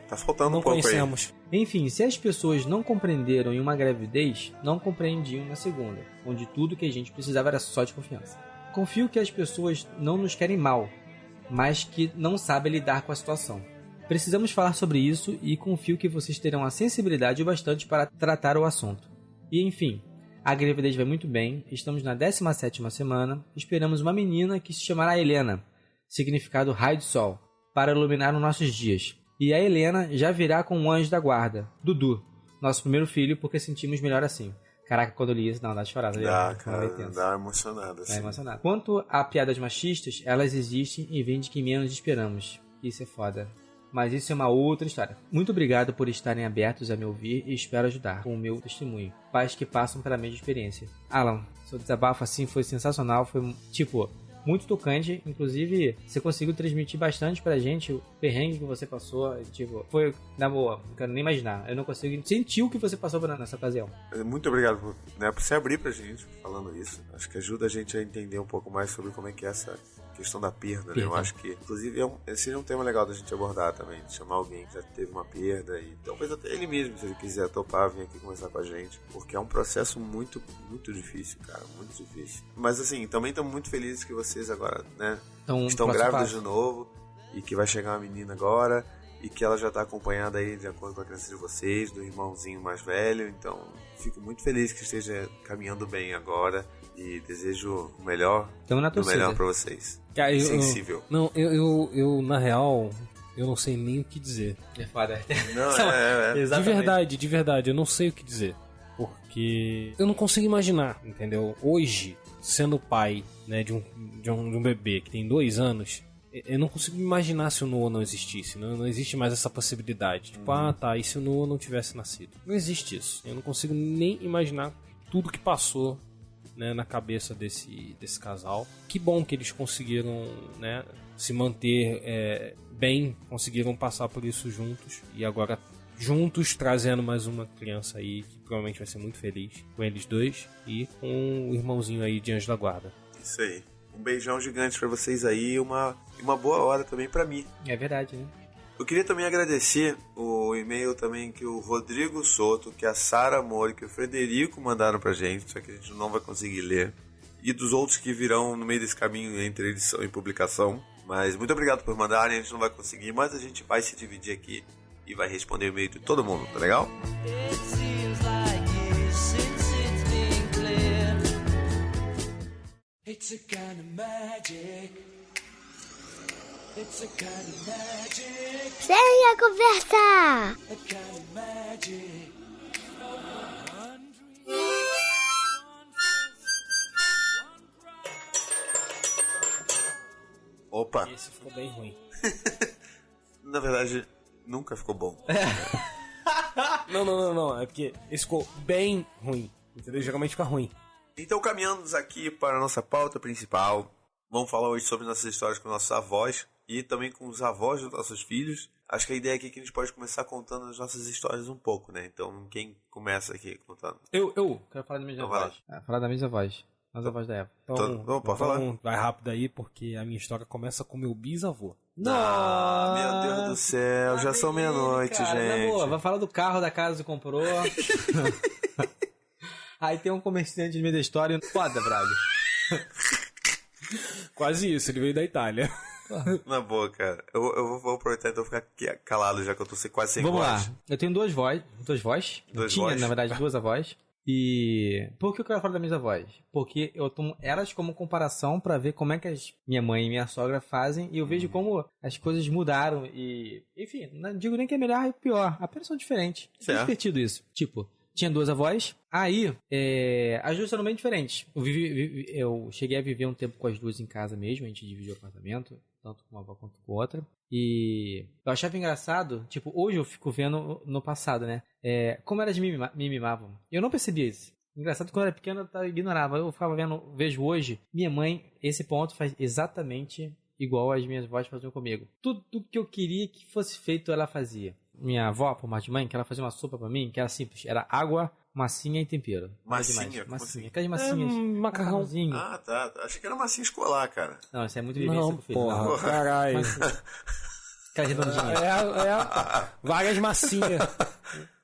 Tá faltando não um pouco conhecemos. Aí. Enfim, se as pessoas não compreenderam em uma gravidez, não compreendiam na segunda, onde tudo que a gente precisava era só de confiança. Confio que as pessoas não nos querem mal, mas que não sabem lidar com a situação. Precisamos falar sobre isso e confio que vocês terão a sensibilidade o bastante para tratar o assunto. E enfim, a gravidez vai muito bem, estamos na 17ª semana, esperamos uma menina que se chamará Helena, significado raio de sol, para iluminar os nossos dias. E a Helena já virá com um anjo da guarda, Dudu, nosso primeiro filho, porque sentimos melhor assim. Caraca, quando eu li isso, não, dá de chorar. Dá, cara, dá emocionado assim. Dá emocionado. Quanto a piadas machistas, elas existem e vêm de quem menos esperamos. Isso é foda. Mas isso é uma outra história. Muito obrigado por estarem abertos a me ouvir e espero ajudar com o meu testemunho. Pais que passam pela mesma experiência. Alan, seu desabafo assim foi sensacional, foi tipo... muito tocante, inclusive você conseguiu transmitir bastante pra gente o perrengue que você passou, tipo, foi, na boa, não quero nem imaginar, eu não consigo sentir o que você passou nessa ocasião. Muito obrigado por se abrir pra gente falando isso, acho que ajuda a gente a entender um pouco mais sobre como é que é essa questão da perda, né? Eu acho que, inclusive, seria um tema legal da gente abordar também, de chamar alguém que já teve uma perda e talvez até ele mesmo, se ele quiser topar, vir aqui conversar com a gente, porque é um processo muito, muito difícil, cara, muito difícil. Mas assim, também estamos muito felizes que vocês agora, né, estão grávidos de novo e que vai chegar uma menina agora e que ela já tá acompanhada aí de acordo com a crença de vocês, do irmãozinho mais velho. Então, fico muito feliz que esteja caminhando bem agora e desejo o melhor, Tamo na do torcida. melhor pra vocês. Cara, Sensível. Eu, na real, eu não sei nem o que dizer. É foda. Não, Exatamente. De verdade, eu não sei o que dizer. Porque eu não consigo imaginar, entendeu? Hoje, sendo pai, né, de um bebê que tem 2 anos, eu não consigo imaginar se o Noah não existisse. Não existe mais essa possibilidade. Tipo, e se o Noah não tivesse nascido? Não existe isso. Eu não consigo nem imaginar tudo que passou, né, na cabeça desse casal. Que bom que eles conseguiram, né, se manter bem, conseguiram passar por isso juntos. E agora, juntos, trazendo mais uma criança aí, que provavelmente vai ser muito feliz com eles dois. E com o irmãozinho aí de anjo da guarda. Isso aí. Um beijão gigante pra vocês aí e uma boa hora também pra mim. É verdade, né? Eu queria também agradecer o e-mail também que o Rodrigo Soto, que a Sara Mori, que o Frederico mandaram pra gente, só que a gente não vai conseguir ler. E dos outros que virão no meio desse caminho entre edição e publicação. Mas muito obrigado por mandarem, a gente não vai conseguir, mas a gente vai se dividir aqui e vai responder o e-mail de todo mundo, tá legal? It's a kind of magic. It's a kind of magic. Sem a conversa! A kind of magic. Opa, Esse ficou bem ruim. na verdade, nunca ficou bom. Não. É porque esse ficou bem ruim. Entendeu? Geralmente fica ruim. Então, caminhando aqui para a nossa pauta principal, vamos falar hoje sobre nossas histórias com nossos avós e também com os avós dos nossos filhos. Acho que a ideia aqui é que a gente pode começar contando as nossas histórias um pouco, né? Então, quem começa aqui contando? Eu quero falar da minha Então vai voz. Falar da minha voz. As avós da época. Então, pode falar? Vai rápido aí, porque a minha história começa com meu bisavô. Ah, meu Deus do céu, já são meia-noite, Cara, gente. na boa, vai falar do carro da casa que comprou. Aí tem um comerciante no meio da história. Foda, Braga. Quase isso, ele veio da Itália. Na boa, cara. Eu vou aproveitar então ficar aqui calado, já que eu tô quase sem Vamos voz. lá. Eu tenho duas vozes. Eu Duas tinha, vozes? na verdade, duas avós. E por que eu quero falar das minhas avós? Porque eu tomo elas como comparação pra ver como é que minha mãe e minha sogra fazem. E eu vejo como as coisas mudaram. E, enfim, não digo nem que é melhor e pior. Apenas são diferentes. É Certo. divertido isso. Tipo, tinha duas avós. Aí, as duas eram bem diferentes. Eu cheguei a viver um tempo com as duas em casa mesmo. A gente dividiu o apartamento, tanto com uma avó quanto com outra. E eu achava engraçado, tipo, hoje eu fico vendo no passado, né? Como elas me mimavam. Eu não percebia isso. Engraçado, quando eu era pequeno eu ignorava. Eu ficava vejo hoje, minha mãe, esse ponto faz exatamente igual as minhas avós faziam comigo. Tudo que eu queria que fosse feito, ela fazia. Minha avó, por mais de mãe, que ela fazia uma sopa pra mim, que era simples. Era água, massinha e tempero. Massinha? Como Massinha. assim? Aquelas massinhas. Macarrãozinho. Ah, tá. Achei que era massinha escolar, cara. Não, isso é muito vivência Não, com o filho. porra, Não. caralho. Aquela redondinha. Várias massinhas.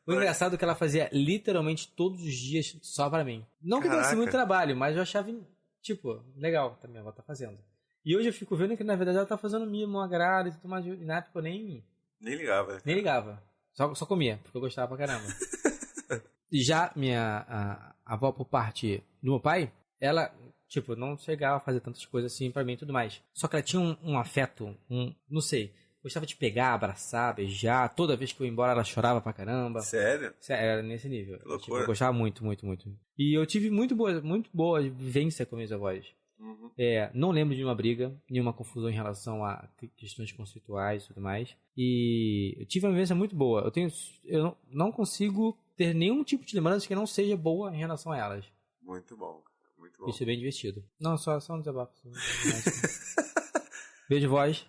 O engraçado é que ela fazia literalmente todos os dias só pra mim. Não que desse Caraca. muito trabalho, mas eu achava, tipo, legal que a minha avó tá fazendo. E hoje eu fico vendo que na verdade ela tá fazendo mimo, um agrado e tudo mais. E na época eu nem Nem ligava. Só comia, porque eu gostava pra caramba. E já minha avó por parte do meu pai, ela, tipo, não chegava a fazer tantas coisas assim pra mim e tudo mais. Só que ela tinha um afeto, não sei, gostava de pegar, abraçar, beijar. Toda vez que eu ia embora ela chorava pra caramba. Sério? Era nesse nível. Que loucura. Tipo, eu gostava muito, muito, muito. E eu tive muito boa vivência com meus avós. Uhum. Não lembro de uma briga, nenhuma confusão em relação a questões conceituais e tudo mais. E eu tive uma vivência muito boa. Eu não consigo ter nenhum tipo de lembrança que não seja boa em relação a elas. Muito bom, cara. Muito bom. Isso é bem divertido. Não, só um desabafo. Beijo, voz.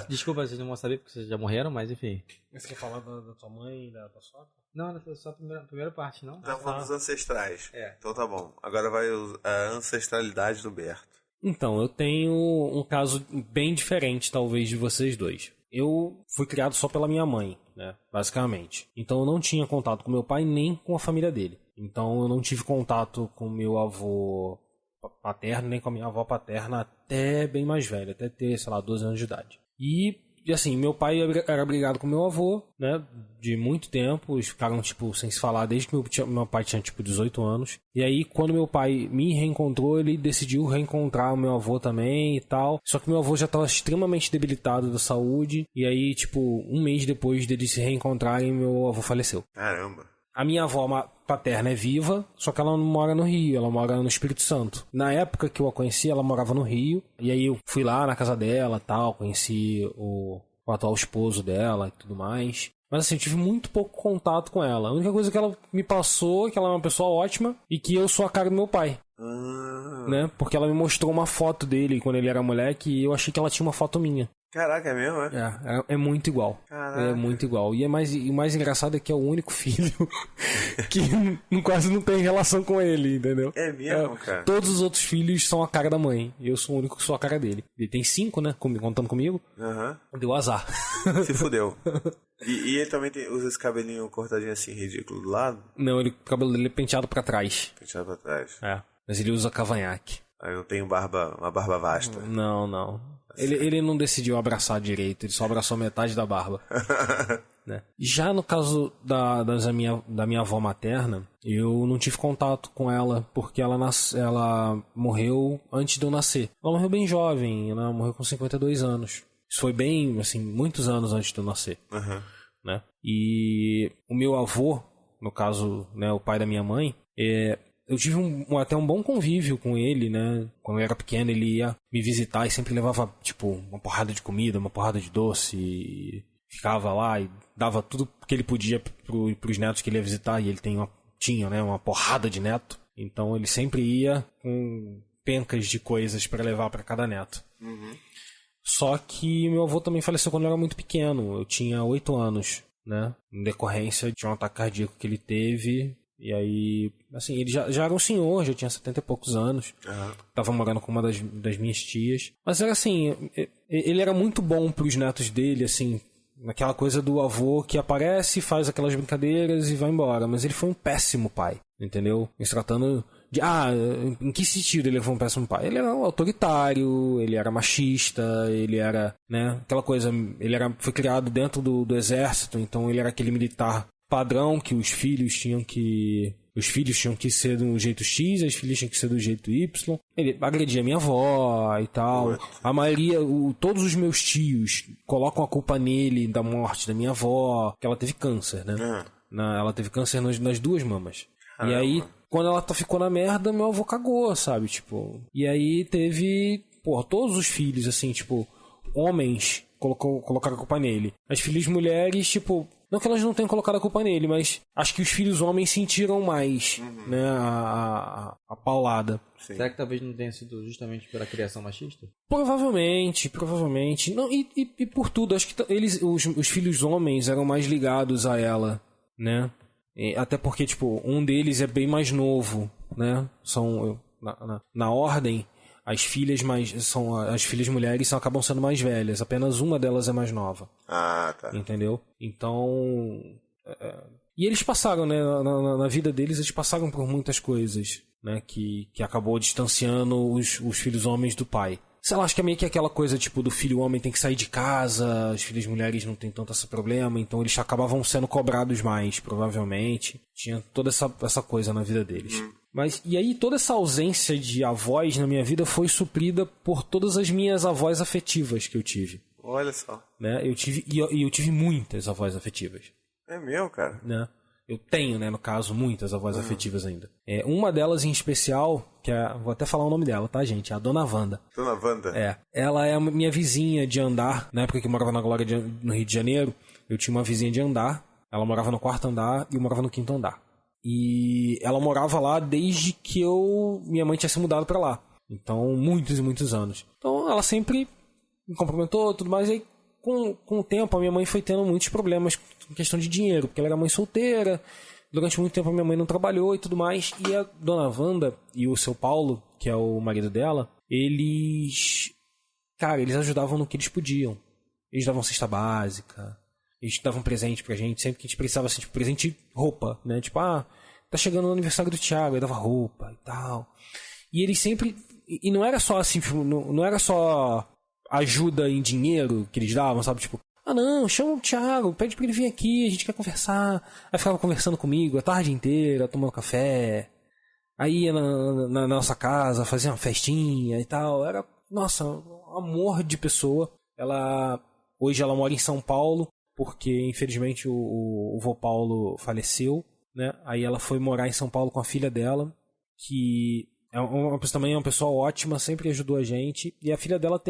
Desculpa, vocês não vão saber porque vocês já morreram, mas enfim. Você quer falar da tua mãe e da tua sogra? Não, foi só a primeira parte, não? Tá falando dos ancestrais. É. Então tá bom. Agora vai a ancestralidade do Berto. Então, eu tenho um caso bem diferente, talvez, de vocês dois. Eu fui criado só pela minha mãe, né, basicamente. Então eu não tinha contato com meu pai nem com a família dele. Então eu não tive contato com meu avô paterno nem com a minha avó paterna até bem mais velho, até ter, sei lá, 12 anos de idade. E assim, meu pai era brigado com meu avô, né? De muito tempo. Eles ficaram, tipo, sem se falar desde que meu pai tinha, tipo, 18 anos. E aí, quando meu pai me reencontrou, ele decidiu reencontrar o meu avô também e tal. Só que meu avô já estava extremamente debilitado da saúde. E aí, tipo, um mês depois deles se reencontrarem, meu avô faleceu. Caramba. A minha avó paterna é viva, só que ela não mora no Rio, ela mora no Espírito Santo. Na época que eu a conheci, ela morava no Rio. E aí eu fui lá na casa dela, tal, conheci o atual esposo dela e tudo mais. Mas assim, eu tive muito pouco contato com ela. A única coisa que ela me passou é que ela é uma pessoa ótima e que eu sou a cara do meu pai. Né? Porque ela me mostrou uma foto dele quando ele era moleque e eu achei que ela tinha uma foto minha. Caraca, é mesmo, é? É muito igual. Caraca. É muito igual. E o mais engraçado é que é o único filho que quase não tem relação com ele, entendeu? É mesmo, cara? Todos os outros filhos são a cara da mãe. E eu sou o único que sou a cara dele. Ele tem 5, né? Contando comigo. Deu azar. Se fudeu. E ele também usa esse cabelinho cortadinho assim, ridículo do lado? Não, o cabelo dele é penteado pra trás. Penteado pra trás. É. Mas ele usa cavanhaque. Aí não tem uma barba vasta. Não. Ele não decidiu abraçar direito, ele só abraçou metade da barba. Né? Já no caso da minha avó materna, eu não tive contato com ela, porque ela morreu antes de eu nascer. Ela morreu bem jovem, ela morreu com 52 anos. Isso foi bem, assim, muitos anos antes de eu nascer. Né? E o meu avô, no caso, né, o pai da minha mãe, eu tive até um bom convívio com ele, né? Quando eu era pequeno, ele ia me visitar e sempre levava, tipo, uma porrada de comida, uma porrada de doce. E ficava lá e dava tudo que ele podia pros netos que ele ia visitar. E ele tinha, né, uma porrada de neto. Então ele sempre ia com pencas de coisas para levar para cada neto. Só que meu avô também faleceu quando eu era muito pequeno. Eu tinha 8 anos, né? Em decorrência de um ataque cardíaco que ele teve. E aí, assim, ele já era um senhor, já tinha 70 e poucos anos. Tava morando com uma das minhas tias. Mas era assim, ele era muito bom pros netos dele, assim, naquela coisa do avô que aparece, faz aquelas brincadeiras e vai embora. Mas ele foi um péssimo pai, entendeu? Se tratando de... em que sentido ele foi um péssimo pai? Ele era autoritário, ele era machista, ele era, né, aquela coisa... foi criado dentro do exército, então ele era aquele militar padrão que os filhos tinham que ser do jeito X, as filhas tinham que ser do jeito Y. Ele agredia minha avó e tal. A maioria, todos os meus tios colocam a culpa nele da morte da minha avó, que ela teve câncer, né? Ela teve câncer nas 2 mamas. E aí, quando ela ficou na merda, meu avô cagou, sabe? Tipo, e aí teve, todos os filhos, assim, tipo, homens colocaram a culpa nele. As filhas mulheres, tipo, não que elas não tenham colocado a culpa nele, mas acho que os filhos homens sentiram mais, né, a paulada. Sim. Será que talvez não tenha sido justamente pela criação machista? Provavelmente. Não, e por tudo, acho que os filhos homens eram mais ligados a ela, né? Até porque, tipo, um deles é bem mais novo, né? São, na ordem, as filhas mulheres acabam sendo mais velhas. Apenas uma delas é mais nova. Tá. Entendeu? Então... E eles passaram, né? Na vida deles, eles passaram por muitas coisas, né? Que acabou distanciando os filhos homens do pai. Sei lá, acho que é meio que aquela coisa, tipo, do filho homem tem que sair de casa, as filhas mulheres não tem tanto esse problema, então eles acabavam sendo cobrados mais, provavelmente. Tinha toda essa coisa na vida deles. Mas, e aí, toda essa ausência de avós na minha vida foi suprida por todas as minhas avós afetivas que eu tive. Olha só. Né? Eu tive muitas avós afetivas. É mesmo, cara? Né? Eu tenho, né, no caso, muitas avós afetivas ainda. Uma delas em especial, vou até falar o nome dela, tá, gente? É a Dona Wanda. Dona Wanda? Ela é a minha vizinha de andar. Na época que eu morava na Glória no Rio de Janeiro, eu tinha uma vizinha de andar. Ela morava no 4º andar e eu morava no 5º andar. E ela morava lá desde que minha mãe tinha se mudado pra lá. Então, muitos e muitos anos. Então, ela sempre me cumprimentou, tudo mais. E aí, com o tempo, a minha mãe foi tendo muitos problemas com questão de dinheiro, porque ela era mãe solteira. Durante muito tempo, a minha mãe não trabalhou e tudo mais. E a Dona Wanda e o seu Paulo, que é o marido dela, eles ajudavam no que eles podiam. Eles davam cesta básica, eles davam presente pra gente, sempre que a gente precisava, assim, tipo, presente, roupa, né? Tipo, tá chegando o aniversário do Thiago, aí dava roupa e tal. E eles sempre... E não era só assim, tipo, não era só ajuda em dinheiro que eles davam, sabe? Tipo, ah não, chama o Thiago, pede pra ele vir aqui, a gente quer conversar. Aí ficava conversando comigo a tarde inteira, tomando café. Aí ia na nossa casa, fazia uma festinha e tal. Era, nossa, um amor de pessoa. Hoje ela mora em São Paulo, porque infelizmente o vô Paulo faleceu, né? Aí ela foi morar em São Paulo com a filha dela, que também é uma pessoa ótima, sempre ajudou a gente. E a filha dela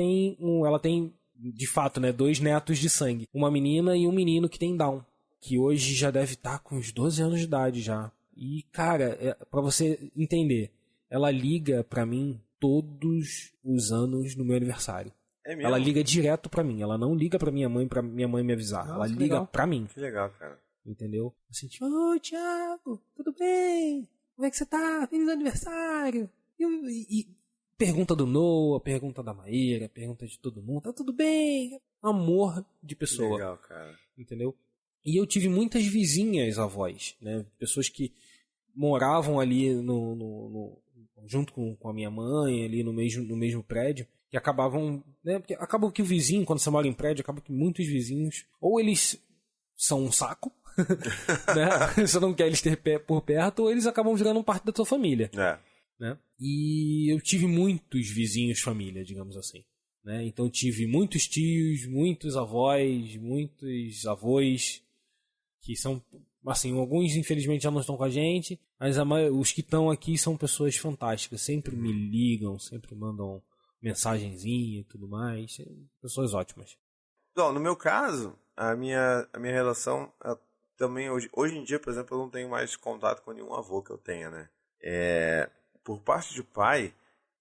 ela tem de fato, né, 2 netos de sangue. Uma menina e um menino que tem Down, que hoje já deve estar com uns 12 anos de idade já. E, cara, pra você entender, ela liga pra mim todos os anos no meu aniversário. É mesmo? Ela liga direto pra mim, ela não liga pra minha mãe me avisar. Nossa, ela liga legal. Pra mim. Que legal, cara. Entendeu? Assim, tipo, oi, Thiago, tudo bem? Como é que você tá? Feliz aniversário! E pergunta do Noah, pergunta da Maíra, pergunta de todo mundo, tá tudo bem? Amor de pessoa. Legal, cara. Entendeu? E eu tive muitas vizinhas avós, né? Pessoas que moravam ali junto com a minha mãe, ali no mesmo prédio, que acabavam, né? Porque acaba que o vizinho, quando você mora em prédio, acaba que muitos vizinhos, ou eles são um saco, né? Você não quer eles ter por perto, ou eles acabam virando parte da tua família. Né? E eu tive muitos vizinhos família, digamos assim, né? Então eu tive muitos tios, muitos avós, muitos avós, que são, assim, alguns infelizmente já não estão com a gente, mas os que estão aqui são pessoas fantásticas, sempre me ligam, sempre mandam mensagenzinha e tudo mais, pessoas ótimas. Bom, no meu caso, a minha relação também, hoje em dia, por exemplo, eu não tenho mais contato com nenhum avô que eu tenha, né? Por parte de pai,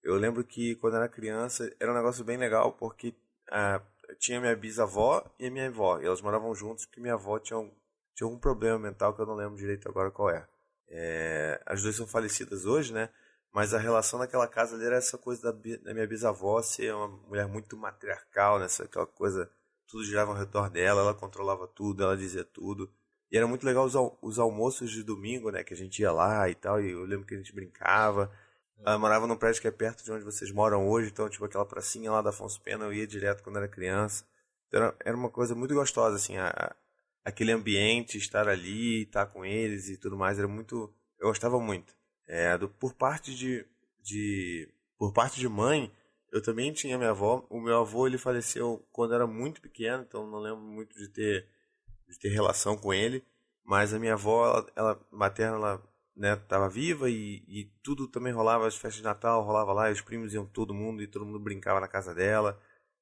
eu lembro que quando eu era criança era um negócio bem legal, porque tinha minha bisavó e a minha avó, e elas moravam juntos porque minha avó tinha algum problema mental que eu não lembro direito agora qual é. As duas são falecidas hoje, né? Mas a relação naquela casa ali era essa coisa da minha bisavó ser uma mulher muito matriarcal, né? Aquela coisa, tudo girava ao redor dela, ela controlava tudo, ela dizia tudo. E era muito legal os almoços de domingo, né? Que a gente ia lá e tal, e eu lembro que a gente brincava. Ela morava num prédio que é perto de onde vocês moram hoje, então, tipo, aquela pracinha lá da Afonso Pena, eu ia direto quando era criança. Então, era uma coisa muito gostosa, assim, aquele ambiente, estar ali, estar com eles e tudo mais, era muito... Eu gostava muito. Por parte de mãe, eu também tinha minha avó. O meu avô, ele faleceu quando eu era muito pequeno, então não lembro muito de ter relação com ele, mas a minha avó, ela materna, ela, né, tava viva e tudo também rolava, as festas de Natal rolava lá, os primos iam todo mundo e todo mundo brincava na casa dela.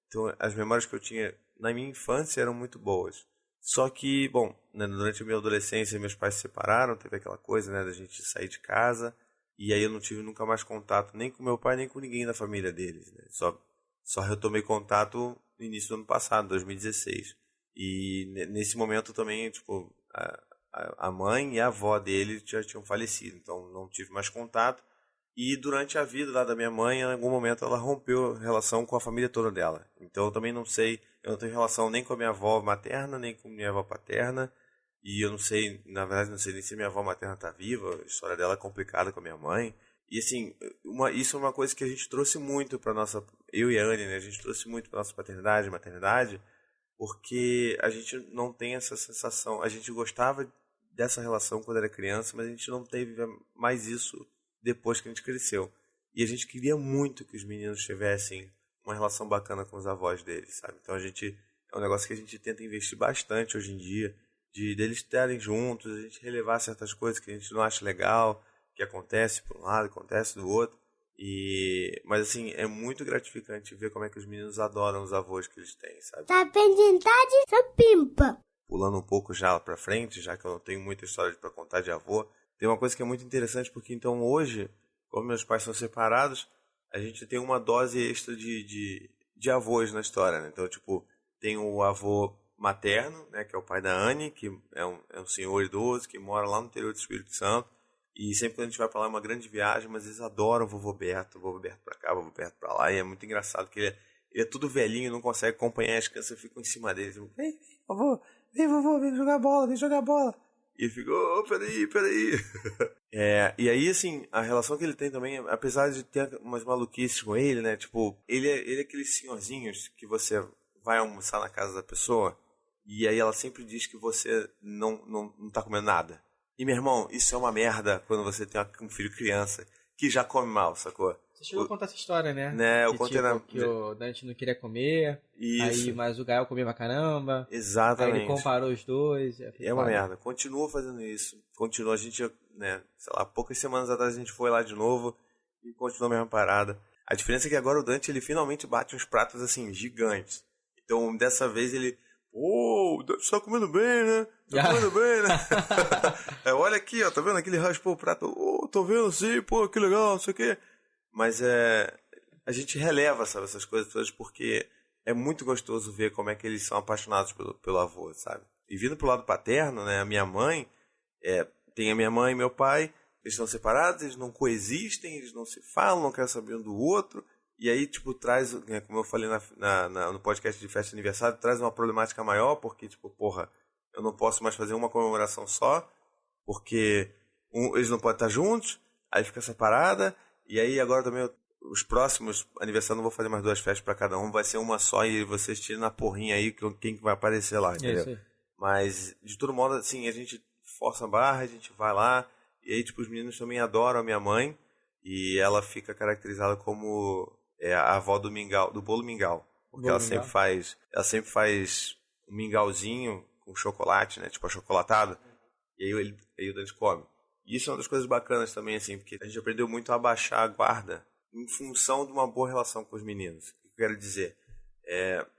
Então as memórias que eu tinha na minha infância eram muito boas. Só que, bom, né, durante a minha adolescência meus pais se separaram, teve aquela coisa, né, da gente sair de casa, e aí eu não tive nunca mais contato nem com meu pai nem com ninguém da família deles, né? Só retomei contato no início do ano passado, 2016. E nesse momento também, tipo, a mãe e a avó dele já tinham falecido, então não tive mais contato. E durante a vida lá da minha mãe, em algum momento ela rompeu a relação com a família toda dela. Então eu também não sei, eu não tenho relação nem com a minha avó materna, nem com a minha avó paterna. E eu não sei, na verdade não sei nem se minha avó materna está viva, a história dela é complicada com a minha mãe. E assim, isso é uma coisa que a gente trouxe muito para nossa, eu e a Anne, né, a gente trouxe muito para nossa paternidade, maternidade, porque a gente não tem essa sensação, a gente gostava dessa relação quando era criança, mas a gente não teve mais isso depois que a gente cresceu. E a gente queria muito que os meninos tivessem uma relação bacana com os avós deles, sabe? Então é um negócio que a gente tenta investir bastante hoje em dia, deles estarem juntos, a gente relevar certas coisas que a gente não acha legal, que acontece por um lado, acontece do outro. Mas assim, é muito gratificante ver como é que os meninos adoram os avós que eles têm, sabe? Tá pendentade, seu pimpa. Pulando um pouco já pra frente, já que eu não tenho muita história pra contar de avô, tem uma coisa que é muito interessante, porque então hoje, como meus pais são separados, a gente tem uma dose extra de avós na história, né? Então, tipo, tem o avô materno, né, que é o pai da Anne, que é um senhor idoso, que mora lá no interior do Espírito Santo, e sempre que a gente vai pra lá é uma grande viagem, mas eles adoram o vovô Berto pra cá, o vovô Berto pra lá, e é muito engraçado que ele é tudo velhinho, não consegue acompanhar, as crianças ficam em cima dele, tipo, vem, vovô, vem jogar bola, E ele fica, peraí. E aí, assim, a relação que ele tem também, apesar de ter umas maluquices com ele, né? Tipo, ele é aqueles senhorzinhos que você vai almoçar na casa da pessoa e aí ela sempre diz que você não tá comendo nada. E, meu irmão, isso é uma merda quando você tem um filho criança que já come mal, sacou? Você chegou a contar essa história, né? Eu que, contei tipo, que o Dante não queria comer, Isso. mas o Gael comia pra caramba. Exatamente. Aí ele comparou os dois. É uma merda. Continua fazendo isso. Continua. A gente, né, sei lá, poucas semanas atrás a gente foi lá de novo e continua a mesma parada. A diferença é que agora o Dante, ele finalmente bate uns pratos, assim, gigantes. Então, dessa vez ele... Pô, o Dante tá comendo bem, né? Tá comendo bem, né? Olha aqui, ó, tá vendo? Aquele raspou o prato. Tô vendo assim, pô, que legal, não sei o quê. Mas a gente releva, sabe, essas coisas todas, porque é muito gostoso ver como é que eles são apaixonados pelo avô, sabe? E vindo pro lado paterno, né, a minha mãe, tem a minha mãe e meu pai, eles estão separados, eles não coexistem, eles não se falam, não querem saber um do outro, e aí, tipo, traz, né, como eu falei no podcast de festa de aniversário, traz uma problemática maior, porque, tipo, porra, eu não posso mais fazer uma comemoração só, porque eles não podem estar juntos, aí fica essa parada, e aí agora também os próximos aniversários não vou fazer mais 2 festas para cada um, vai ser uma só e vocês tirem na porrinha aí quem que vai aparecer lá, entendeu? Mas de todo modo, assim, a gente força a barra, a gente vai lá, e aí tipo os meninos também adoram a minha mãe, e ela fica caracterizada como a avó do mingau, do bolo mingau, porque ela sempre faz um mingauzinho com chocolate, né, tipo achocolatado, e aí o Dante come. E isso é uma das coisas bacanas também, assim, porque a gente aprendeu muito a abaixar a guarda em função de uma boa relação com os meninos. O que eu quero dizer?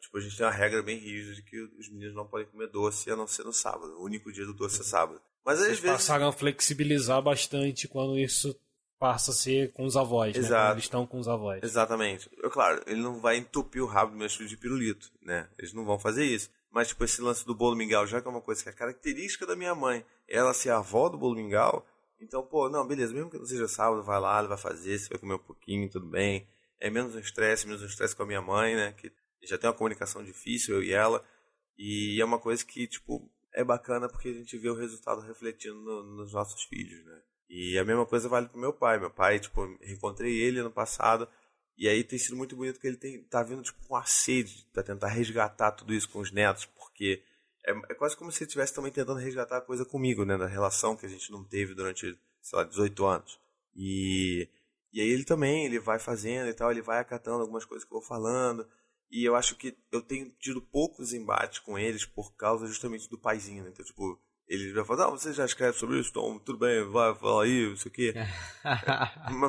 Tipo, a gente tem uma regra bem rígida de que os meninos não podem comer doce a não ser no sábado. O único dia do doce é sábado. Mas às vezes... passaram a flexibilizar bastante quando isso passa a ser com os avós, né? Quando eles estão com os avós. Exatamente. Claro, ele não vai entupir o rabo dos meus filhos de pirulito, né? Eles não vão fazer isso. Mas, tipo, esse lance do bolo mingau, já que é uma coisa que é característica da minha mãe, ela ser a avó do bolo mingau, então, pô, não, beleza, mesmo que não seja sábado, vai lá, ele vai fazer, você vai comer um pouquinho, tudo bem. É menos um estresse com a minha mãe, né, que já tem uma comunicação difícil, eu e ela, e é uma coisa que, tipo, é bacana porque a gente vê o resultado refletindo nos nossos filhos, né. E a mesma coisa vale pro meu pai. Meu pai, tipo, reencontrei ele ano passado, e aí tem sido muito bonito que ele tá vindo, tipo, com a sede pra tentar resgatar tudo isso com os netos, porque... É quase como se ele estivesse também tentando resgatar a coisa comigo, né? Da relação que a gente não teve durante, sei lá, 18 anos. E aí ele vai fazendo e tal, ele vai acatando algumas coisas que eu vou falando. E eu acho que eu tenho tido poucos embates com eles por causa justamente do paizinho, né? Então, tipo, ele vai falar, você já escreve sobre isso? Então, tudo bem, vai, fala aí, não sei o quê.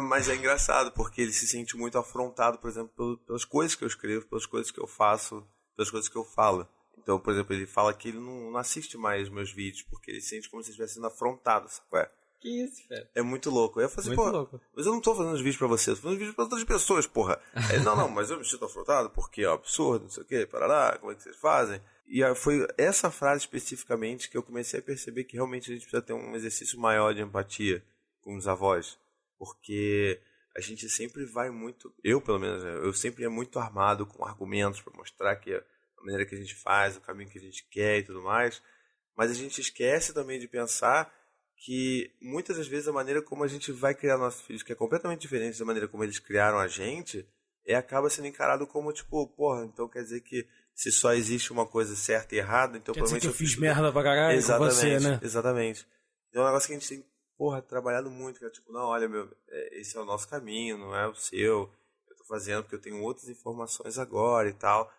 Mas é engraçado, porque ele se sente muito afrontado, por exemplo, pelas coisas que eu escrevo, pelas coisas que eu faço, pelas coisas que eu falo. Então, por exemplo, ele fala que ele não assiste mais meus vídeos, porque ele sente como se estivesse sendo afrontado, sabe? Que isso, velho? É muito louco. Aí eu falei assim, pô, louco. mas eu não tô fazendo os vídeos pra você, eu tô fazendo os vídeos pra outras pessoas, porra. Aí, não, mas eu me sinto afrontado porque é um absurdo, não sei o quê, parará, como é que vocês fazem? E aí foi essa frase especificamente que eu comecei a perceber que realmente a gente precisa ter um exercício maior de empatia com os avós, porque a gente sempre vai muito, eu pelo menos, eu sempre ia muito armado com argumentos pra mostrar que a maneira que a gente faz, o caminho que a gente quer e tudo mais, mas a gente esquece também de pensar que muitas das vezes a maneira como a gente vai criar nossos filhos, que é completamente diferente da maneira como eles criaram a gente, acaba sendo encarado como tipo, porra, então quer dizer que se só existe uma coisa certa e errada, então quer dizer provavelmente que eu fiz merda pra caralho com você, né? Exatamente. Então é um negócio que a gente tem, porra, trabalhado muito, que é tipo, não, olha, esse é o nosso caminho, não é o seu, eu tô fazendo porque eu tenho outras informações agora e tal.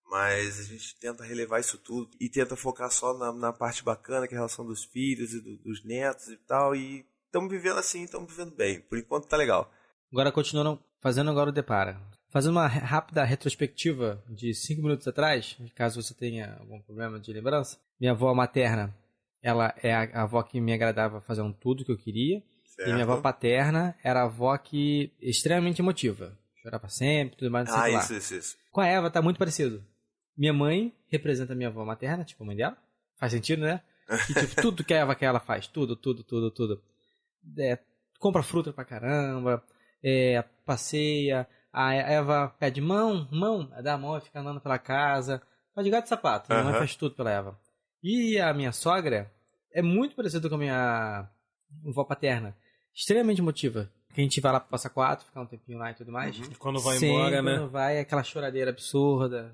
Mas a gente tenta relevar isso tudo e tenta focar só na parte bacana, que é a relação dos filhos e dos netos e tal. E estamos vivendo assim, estamos vivendo bem. Por enquanto tá legal. Agora continuando fazendo agora o Depara. Fazendo uma rápida retrospectiva de 5 minutos atrás, caso você tenha algum problema de lembrança. Minha avó materna, ela é a avó que me agradava fazendo tudo que eu queria. Certo. E minha avó paterna era a avó que extremamente emotiva. Chorava sempre, tudo mais, não sei o que lá. Isso. Com a Eva tá muito parecido. Minha mãe representa a minha avó materna, tipo a mãe dela. Faz sentido, né? Que, tipo, tudo que a Eva quer, ela faz. Tudo. Compra fruta pra caramba. Passeia. A Eva pede mão, dá a mão e fica andando pela casa. Faz de gato e sapato. Minha mãe faz tudo pela Eva. E a minha sogra é muito parecida com a minha avó paterna. extremamente emotiva. Que a gente vai lá pra passar 4, ficar um tempinho lá e tudo mais. E quando vai Sempre embora, né? quando vai, aquela choradeira absurda,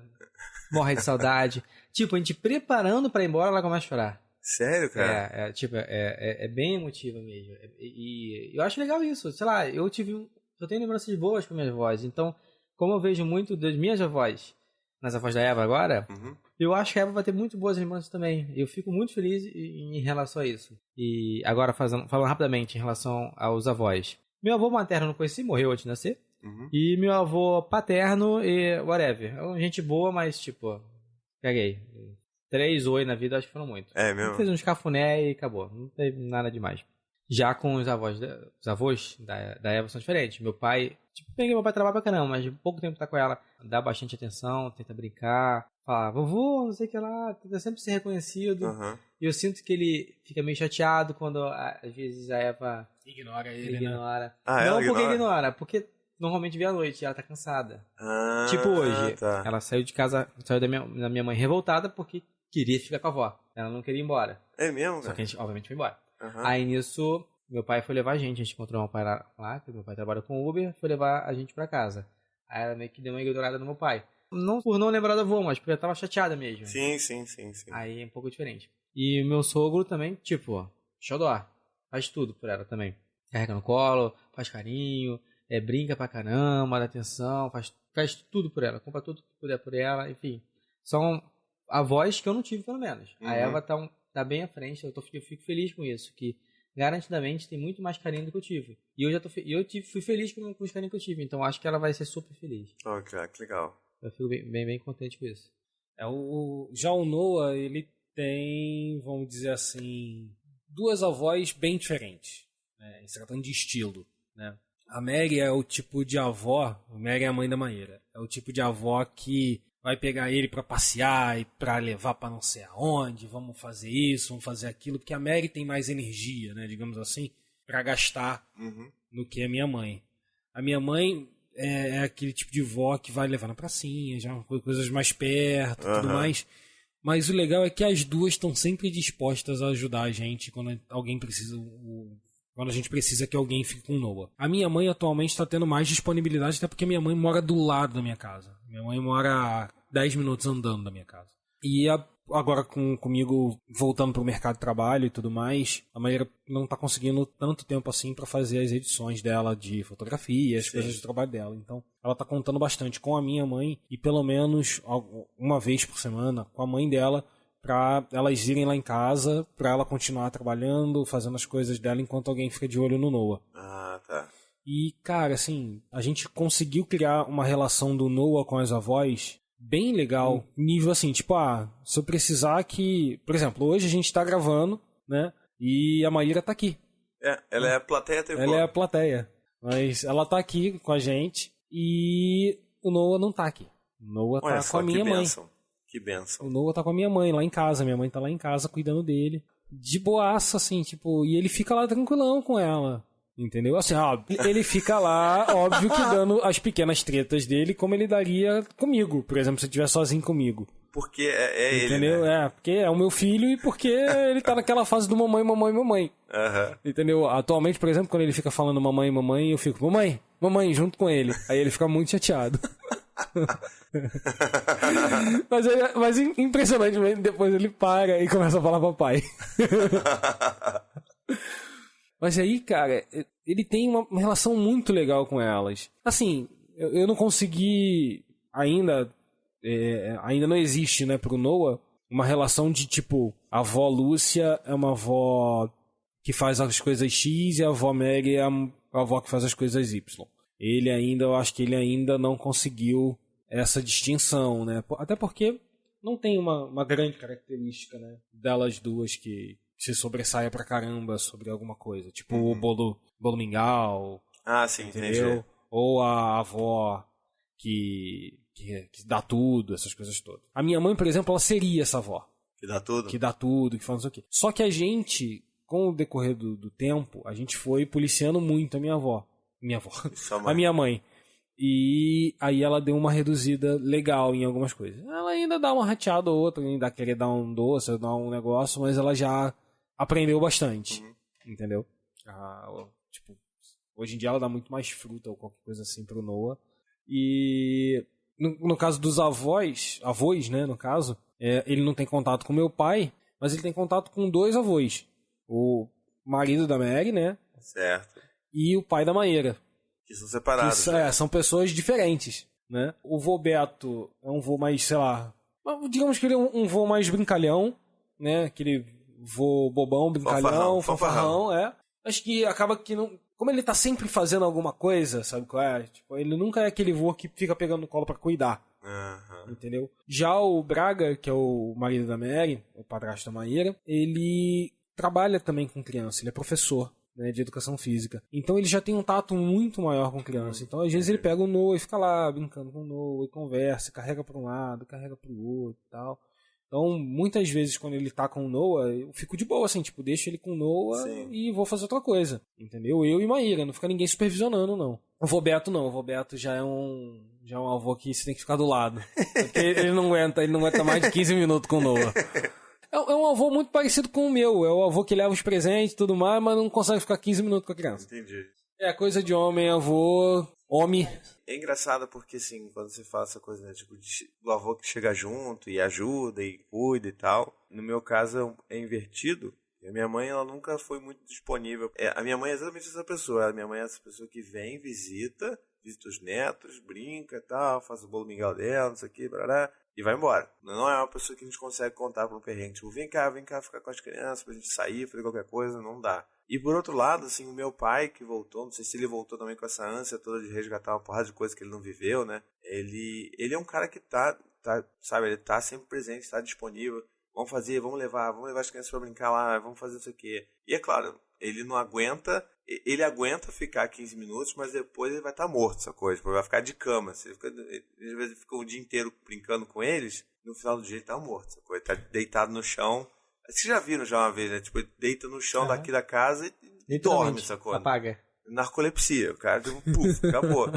morre de saudade. Tipo, a gente preparando pra ir embora, ela começa a chorar. Sério, cara? É bem emotiva mesmo. E eu acho legal isso. Sei lá, eu tenho lembranças boas com minhas avós. Então, como eu vejo muito das minhas avós, nas avós da Eva agora, eu acho que a Eva vai ter muito boas lembranças também. Eu fico muito feliz em relação a isso. E agora, falando rapidamente em relação aos avós. Meu avô materno não conheci, morreu antes de nascer. E meu avô paterno e whatever. Gente boa, mas tipo, peguei. 3 oi na vida, acho que foram muito. É mesmo? Fez uns cafuné e acabou. Não teve nada demais. Já com os avós da Eva são diferentes. Meu pai, peguei meu pai trabalha pra caramba, mas de pouco tempo tá com ela. Dá bastante atenção, tenta brincar. Fala, vovô, não sei o que lá, tenta sempre ser reconhecido. E eu sinto que ele fica meio chateado quando às vezes a Eva Ignora ele, né? ignora. Ah, não ela porque ignora? ignora, porque normalmente vem à noite e ela tá cansada. Ah, Tipo hoje, tá. ela saiu de casa, saiu da minha mãe revoltada porque queria ficar com a avó. Ela não queria ir embora. É mesmo, Só cara? que a gente, obviamente, foi embora. Aham. Aí nisso, meu pai foi levar a gente encontrou meu pai lá, que meu pai trabalha com Uber, foi levar a gente pra casa. Aí ela meio que deu uma ignorada no meu pai. Não por não lembrar da avó, mas porque ela tava chateada mesmo. Sim. Aí é um pouco diferente. E meu sogro também, tipo, xodó. Faz tudo por ela também. Carrega no colo, faz carinho, brinca pra caramba, dá atenção, faz tudo por ela, compra tudo que puder por ela, enfim. São avós que eu não tive, pelo menos. A Eva tá bem à frente, eu fico feliz com isso, que garantidamente tem muito mais carinho do que eu tive. E fui feliz com os carinhos que eu tive, então acho que ela vai ser super feliz. Ok, que legal. Eu fico bem contente com isso. Já o Noah, ele tem, vamos dizer assim, 2 avós bem diferentes, né, se tratando de estilo, né? A Mary é o tipo de avó, a Mary é a mãe da Maíra, é o tipo de avó que vai pegar ele pra passear e pra levar pra não sei aonde, vamos fazer isso, vamos fazer aquilo, porque a Mary tem mais energia, né, digamos assim, pra gastar no que a minha mãe. A minha mãe é aquele tipo de vó que vai levar na pracinha, já coisas mais perto, tudo mais. Mas o legal é que as duas estão sempre dispostas a ajudar a gente quando alguém precisa, quando a gente precisa que alguém fique com o Noah. A minha mãe atualmente está tendo mais disponibilidade, até porque minha mãe mora do lado da minha casa. Minha mãe mora a 10 minutos andando da minha casa. E agora comigo voltando pro mercado de trabalho e tudo mais, a Maíra não tá conseguindo tanto tempo assim para fazer as edições dela de fotografia, as coisas de trabalho dela. Então, ela tá contando bastante com a minha mãe e pelo menos uma vez por semana com a mãe dela para elas irem lá em casa, para ela continuar trabalhando, fazendo as coisas dela enquanto alguém fica de olho no Noah. Ah, tá. E, cara, assim, a gente conseguiu criar uma relação do Noah com as avós bem legal, nível assim, tipo, se eu precisar que... Por exemplo, hoje a gente tá gravando, né, e a Maíra tá aqui. Ela é a plateia TV. Ela é a plateia, mas ela tá aqui com a gente e o Noah não tá aqui. O Noah Olha tá só, com a minha que mãe. bênção. Que bênção. O Noah tá com a minha mãe lá em casa, minha mãe tá lá em casa cuidando dele. De boaça, assim, tipo, e ele fica lá tranquilão com ela. Entendeu? Assim, ele fica lá, óbvio que dando as pequenas tretas dele, como ele daria comigo, por exemplo, se ele estiver sozinho comigo. Porque é ele, Entendeu? né? Porque é o meu filho e porque ele tá naquela fase do mamãe, mamãe, mamãe. Entendeu? Atualmente, por exemplo, quando ele fica falando mamãe, mamãe, eu fico mamãe, mamãe, junto com ele. Aí ele fica muito chateado. mas impressionantemente, depois ele para e começa a falar papai. Mas aí, cara, ele tem uma relação muito legal com elas. Assim, eu não consegui ainda... ainda não existe, né, pro Noah, uma relação de, tipo, a avó Lúcia é uma avó que faz as coisas X e a avó Mary é a avó que faz as coisas Y. Eu acho que ele ainda não conseguiu essa distinção, né? Até porque não tem uma grande característica, né, delas duas que se sobressaia pra caramba sobre alguma coisa. Tipo o bolo mingau. Ah, sim, entendeu? entendi. Ou a avó que dá tudo, essas coisas todas. A minha mãe, por exemplo, ela seria essa avó. Que dá tudo? Que dá tudo, que faz não sei o quê. Só que a gente, com o decorrer do tempo, a gente foi policiando muito a minha avó. A minha mãe. E aí ela deu uma reduzida legal em algumas coisas. Ela ainda dá uma rateada ou outra, ainda querer dar um doce, dar um negócio, mas ela já aprendeu bastante. Entendeu? Tipo, hoje em dia ela dá muito mais fruta ou qualquer coisa assim pro Noah. E no caso dos avós, né, no caso, ele não tem contato com meu pai, mas ele tem contato com 2 avós. O marido da Mary, né? Certo. E o pai da Maíra. Que são separados. Que né? são pessoas diferentes, né? O vô Beto é um vô mais, sei lá... Digamos que ele é um vô mais brincalhão, né? Aquele vô bobão, brincalhão, fanfarrão, Acho que acaba que não... Como ele tá sempre fazendo alguma coisa, sabe qual é? Tipo, ele nunca é aquele vô que fica pegando no colo pra cuidar. Uhum. Entendeu? Já o Braga, que é o marido da Mary, o padrasto da Maíra, ele trabalha também com criança, ele é professor, né, de educação física. Então ele já tem um tato muito maior com criança. Então às vezes ele pega o Noah e fica lá brincando com o Noah, e conversa, carrega para um lado, carrega para o outro e tal. Então muitas vezes quando ele tá com o Noah, eu fico de boa, assim, tipo, deixo ele com o Noah e vou fazer outra coisa. Entendeu? Eu e Maíra, não fica ninguém supervisionando, não. O vô Beto não, o vô Beto já é um avô que você tem que ficar do lado. Porque ele não aguenta mais de 15 minutos com o Noah. É um avô muito parecido com o meu. É o avô que leva os presentes e tudo mais, mas não consegue ficar 15 minutos com a criança. Entendi. É coisa de homem, avô, homem. É engraçado porque, assim, quando você fala essa coisa, né, tipo, do avô que chega junto e ajuda e cuida e tal. No meu caso é invertido. E a minha mãe, ela nunca foi muito disponível. A minha mãe é exatamente essa pessoa. A minha mãe é essa pessoa que vem, visita os netos, brinca e tal, faz o bolo mingau dela, não sei o que, barará, e vai embora. Não é uma pessoa que a gente consegue contar para um perrengue. Tipo, vem cá ficar com as crianças pra gente sair, fazer qualquer coisa, não dá. E por outro lado, assim, o meu pai que voltou, não sei se ele voltou também com essa ânsia toda de resgatar uma porrada de coisa que ele não viveu, né? Ele é um cara que sabe, ele tá sempre presente, tá disponível. Vamos levar as crianças pra brincar lá, vamos fazer isso aqui. E é claro, ele aguenta ficar 15 minutos, mas depois ele vai estar morto, essa coisa, ele vai ficar de cama. Às vezes fica o dia inteiro brincando com eles, no final do dia ele tá morto, essa coisa, tá deitado no chão. Vocês já viram já uma vez, né? Tipo, ele deita no chão daqui da casa e dorme, essa coisa. Apaga. Narcolepsia, o cara, tipo, puf, acabou.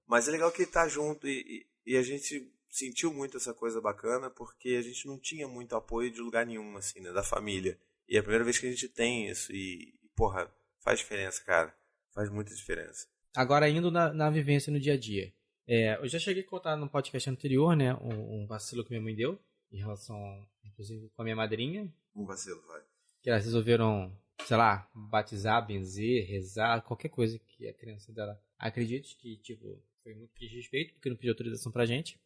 Mas é legal que ele tá junto e a gente sentiu muito essa coisa bacana porque a gente não tinha muito apoio de lugar nenhum, assim, né? Da família. E é a primeira vez que a gente tem isso e porra, faz diferença, cara. Faz muita diferença. Agora, indo na vivência no dia a dia. Eu já cheguei a contar no podcast anterior, né? Um vacilo que minha mãe deu em relação, inclusive, com a minha madrinha. Um vacilo, vai. Que elas resolveram, sei lá, batizar, benzer, rezar, qualquer coisa que a criança dela acredite, que, tipo, foi muito desrespeito, porque não pediu autorização pra gente.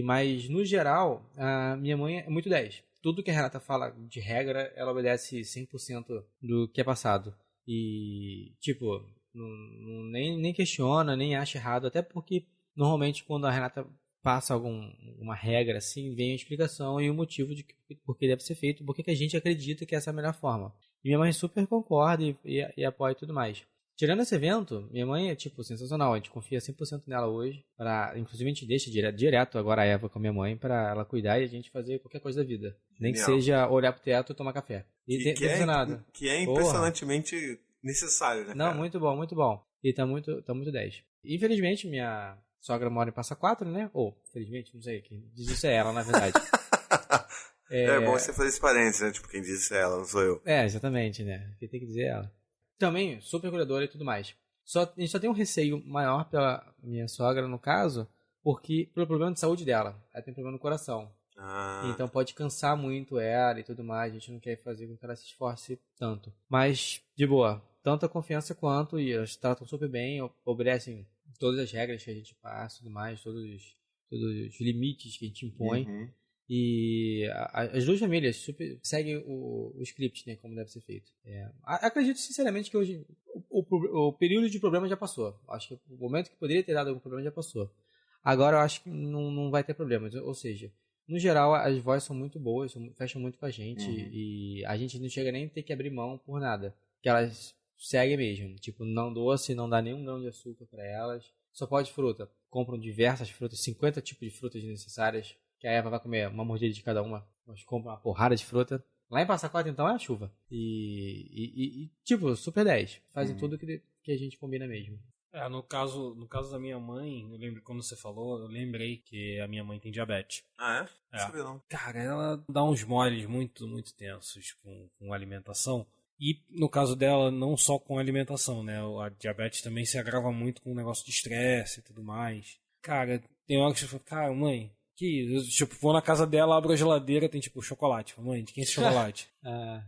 Mas, no geral, a minha mãe é muito 10. Tudo que a Renata fala de regra, ela obedece 100% do que é passado. E, tipo, nem questiona, nem acha errado. Até porque, normalmente, quando a Renata passa uma regra, assim, vem a explicação e o motivo de por que deve ser feito, porque que a gente acredita que essa é a melhor forma. E minha mãe super concorda e apoia e tudo mais. Tirando esse evento, minha mãe é, tipo, sensacional. A gente confia 100% nela hoje. Inclusive, a gente deixa direto agora a Eva com a minha mãe pra ela cuidar e a gente fazer qualquer coisa da vida. Nem que seja olhar pro teto e tomar café. Que é impressionantemente necessário, né, Não, cara? muito bom, muito bom. E tá muito 10. Infelizmente, minha sogra mora em Passa Quatro, né? Felizmente, não sei. Quem diz isso é ela, na verdade. É bom você fazer esse parênteses, né? Tipo, quem diz isso é ela, não sou eu. Exatamente, né? Quem tem que dizer é ela. Também, super cuidadora e tudo mais. A gente só tem um receio maior pela minha sogra, no caso, porque pelo problema de saúde dela. Ela tem problema no coração. Então pode cansar muito ela e tudo mais. A gente não quer fazer com que ela se esforce tanto. Mas, de boa, tanto a confiança quanto, e elas tratam super bem, obedecem todas as regras que a gente passa e tudo mais, todos os limites que a gente impõe. Uhum. E as duas famílias super seguem o script, né, como deve ser feito. Acredito sinceramente que hoje o período de problema já passou. Acho que o momento que poderia ter dado algum problema já passou. Agora eu acho que não vai ter problemas. Ou seja, no geral as vozes são muito boas, fecham muito com a gente. Uhum. E a gente não chega nem a ter que abrir mão por nada. Que elas seguem mesmo. Tipo, não doce, não dá nenhum grão de açúcar para elas. Só pode fruta. Compram diversas frutas, 50 tipos de frutas necessárias. Que a Eva vai comer uma mordida de cada uma. Nós compramos uma porrada de fruta. Lá em Passa Quatro, então, é a chuva. E tipo, super 10. Fazem tudo que a gente combina mesmo. No caso da minha mãe, eu lembro quando você falou, eu lembrei que a minha mãe tem diabetes. Ah, é? Não sabia não. Cara, ela dá uns moles muito, muito tensos com alimentação. E no caso dela, não só com a alimentação, né? A diabetes também se agrava muito com o negócio de estresse e tudo mais. Cara, tem hora que você fala, cara, mãe, que eu, tipo, vou na casa dela, abro a geladeira, tem tipo chocolate. Falo, mãe, de quem é esse chocolate?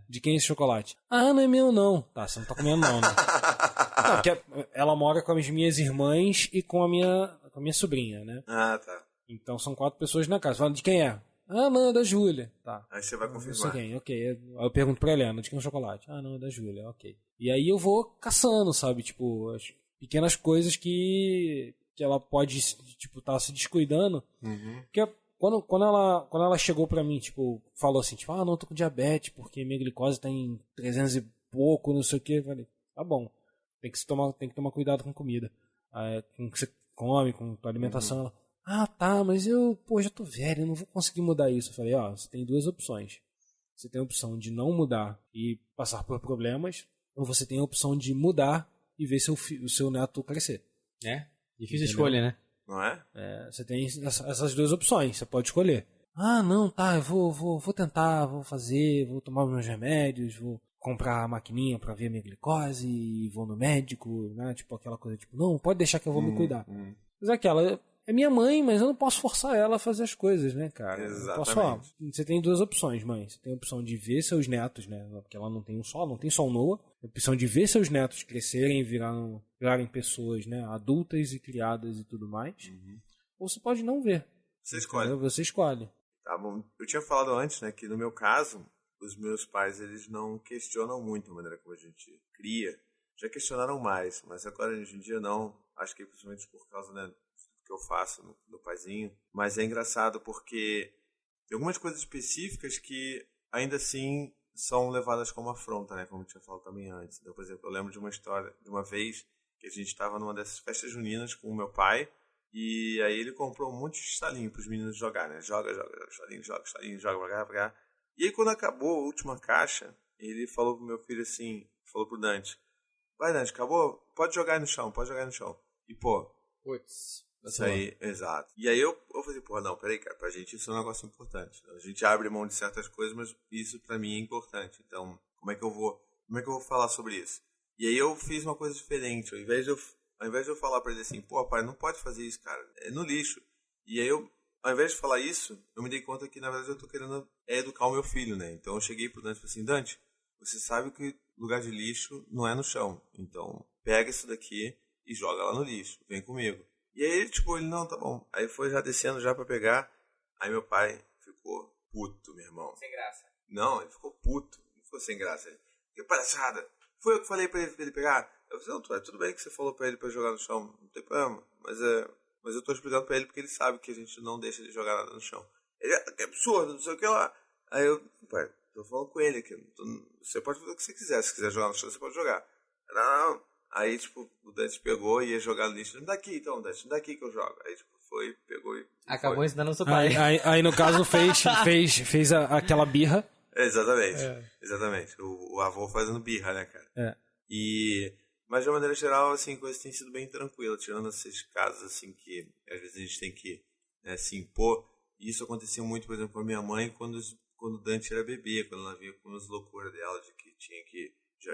De quem é esse chocolate? Ah, não é meu não. Tá, você não tá comendo não, né? Não, porque ela mora com as minhas irmãs e com a minha sobrinha, né? Ah, tá. Então são 4 pessoas na casa. Fala, de quem é? Ah, não, é da Júlia. Tá. Aí você vai Não sei confirmar. quem, ok. Aí eu pergunto pra Helena, de quem é o chocolate? Ah, não, é da Júlia, ok. E aí eu vou caçando, sabe? Tipo, as pequenas coisas que ela pode, tipo, tá se descuidando. Porque quando ela chegou pra mim, tipo, falou assim, tipo, ah, não, tô com diabetes, porque minha glicose tá em 300 e pouco, não sei o que. Eu falei, tá bom. Tem que tomar cuidado com comida. Com o que você come, com a alimentação. Ela, ah, tá, mas eu, pô, já tô velho, eu não vou conseguir mudar isso. Eu falei, ó, você tem 2 opções. Você tem a opção de não mudar e passar por problemas, ou você tem a opção de mudar e ver o seu neto crescer. Difícil Entendeu? escolha, né? Não é? Você tem essas 2 opções, você pode escolher. Ah, não, tá, eu vou tentar, vou fazer, vou tomar meus remédios, vou comprar a maquininha pra ver a minha glicose e vou no médico, né? Tipo aquela coisa, tipo, não, pode deixar que eu vou me cuidar. Mas é aquela, é minha mãe, mas eu não posso forçar ela a fazer as coisas, né, cara? Eu não posso falar. Você tem 2 opções, mãe. Você tem a opção de ver seus netos, né? Porque ela não tem só o Noah. A opção de ver seus netos crescerem e virarem pessoas, né? Adultas e criadas e tudo mais. Ou você pode não ver. Você escolhe. Entendeu? Você escolhe. Tá bom. Eu tinha falado antes, né, que no meu caso, os meus pais, eles não questionam muito a maneira como a gente cria. Já questionaram mais, mas agora hoje em dia não. Acho que principalmente por causa, né, do que eu faço no paizinho. Mas é engraçado porque tem algumas coisas específicas que ainda assim são levadas como afronta, né, como eu tinha falado também antes. Então, por exemplo, eu lembro de uma história, de uma vez que a gente estava numa dessas festas juninas com o meu pai. E aí ele comprou um monte de estalinho para os meninos jogar, né? Joga, estalinho, joga pra cá. E aí quando acabou a última caixa, ele falou pro meu filho assim, falou pro Dante, vai Dante, acabou? Pode jogar aí no chão, pode jogar aí no chão. E pô, Putz. isso aí, exato. E aí eu falei, pô, não, peraí, cara, pra gente isso é um negócio importante. A gente abre mão de certas coisas, mas isso pra mim é importante. Então, como é que eu vou falar sobre isso? E aí eu fiz uma coisa diferente, ao invés de eu falar pra ele assim, pô, pai, não pode fazer isso, cara, é no lixo. E aí ao invés de falar isso, eu me dei conta que, na verdade, eu tô querendo educar o meu filho, né? Então eu cheguei pro Dante e falei assim, Dante, você sabe que lugar de lixo não é no chão. Então, pega isso daqui e joga lá no lixo, vem comigo. E aí, ele, não, tá bom. Aí foi já descendo já pra pegar. Aí meu pai ficou puto, meu irmão. Sem graça. Não, ele ficou puto. Não ficou sem graça. Que palhaçada. Foi eu que falei pra ele pegar. Eu falei, não, tudo bem que você falou pra ele pra jogar no chão. Não tem problema. Mas eu tô explicando pra ele porque ele sabe que a gente não deixa ele jogar nada no chão. Ele, que absurdo, não sei o que lá. Aí eu, pai, tô falando com ele aqui. Você pode fazer o que você quiser. Se quiser jogar no chão, você pode jogar. Não. Aí, o Dante pegou e ia jogar no lixo. Me dá aqui, então, Dante. Me dá aqui que eu jogo. Aí, foi, pegou e... Acabou ensinando o seu pai. Aí no caso, fez aquela birra. Exatamente. Exatamente. O avô fazendo birra, né, cara? Mas, de uma maneira geral, assim, a coisa tem sido bem tranquila. Tirando esses casos, assim, que às vezes a gente tem que, né, se impor. E isso acontecia muito, por exemplo, com a minha mãe quando o Dante era bebê. Quando ela via com as loucuras dela de que tinha que, já,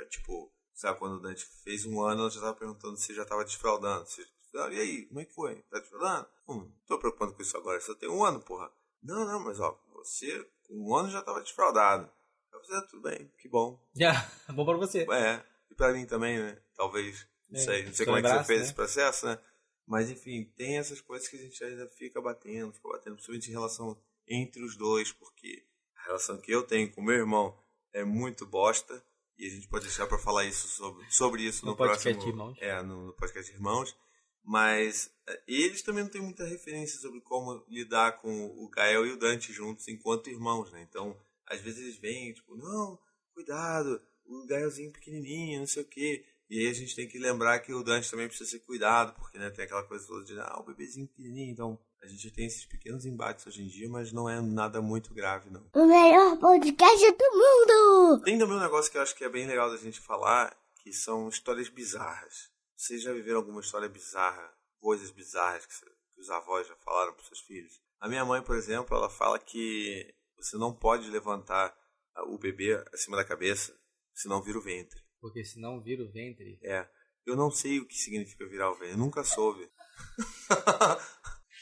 sabe, quando o Dante fez 1 ano, ela já estava perguntando se já estava desfraldando. E aí, como é que foi? Tá desfraldando? Não tô preocupando com isso agora, só tem 1 ano, porra. Não, mas ó, você com 1 ano já estava desfraldado. Eu falei, tudo bem, que bom. Bom pra você. E pra mim também, né? Talvez, não sei como é que você fez esse processo, né? Mas enfim, tem essas coisas que a gente ainda fica batendo, principalmente em relação entre os dois, porque a relação que eu tenho com meu irmão é muito bosta. E a gente pode deixar para falar isso sobre isso no podcast próximo... Irmãos. No podcast Irmãos. Mas eles também não têm muita referência sobre como lidar com o Gael e o Dante juntos enquanto irmãos, né? Então, às vezes eles vêm, não, cuidado, o Gaelzinho pequenininho, não sei o quê. E aí a gente tem que lembrar que o Dante também precisa ser cuidado, porque, né, tem aquela coisa toda de, o bebezinho pequenininho. Então, a gente tem esses pequenos embates hoje em dia, mas não é nada muito grave, não. O melhor podcast do mundo! Tem também um negócio que eu acho que é bem legal da gente falar, que são histórias bizarras. Vocês já viveram alguma história bizarra, coisas bizarras que os avós já falaram para os seus filhos? A minha mãe, por exemplo, ela fala que você não pode levantar o bebê acima da cabeça senão vira o ventre. Porque senão vira o ventre. É. Eu não sei o que significa virar o ventre. Eu nunca soube.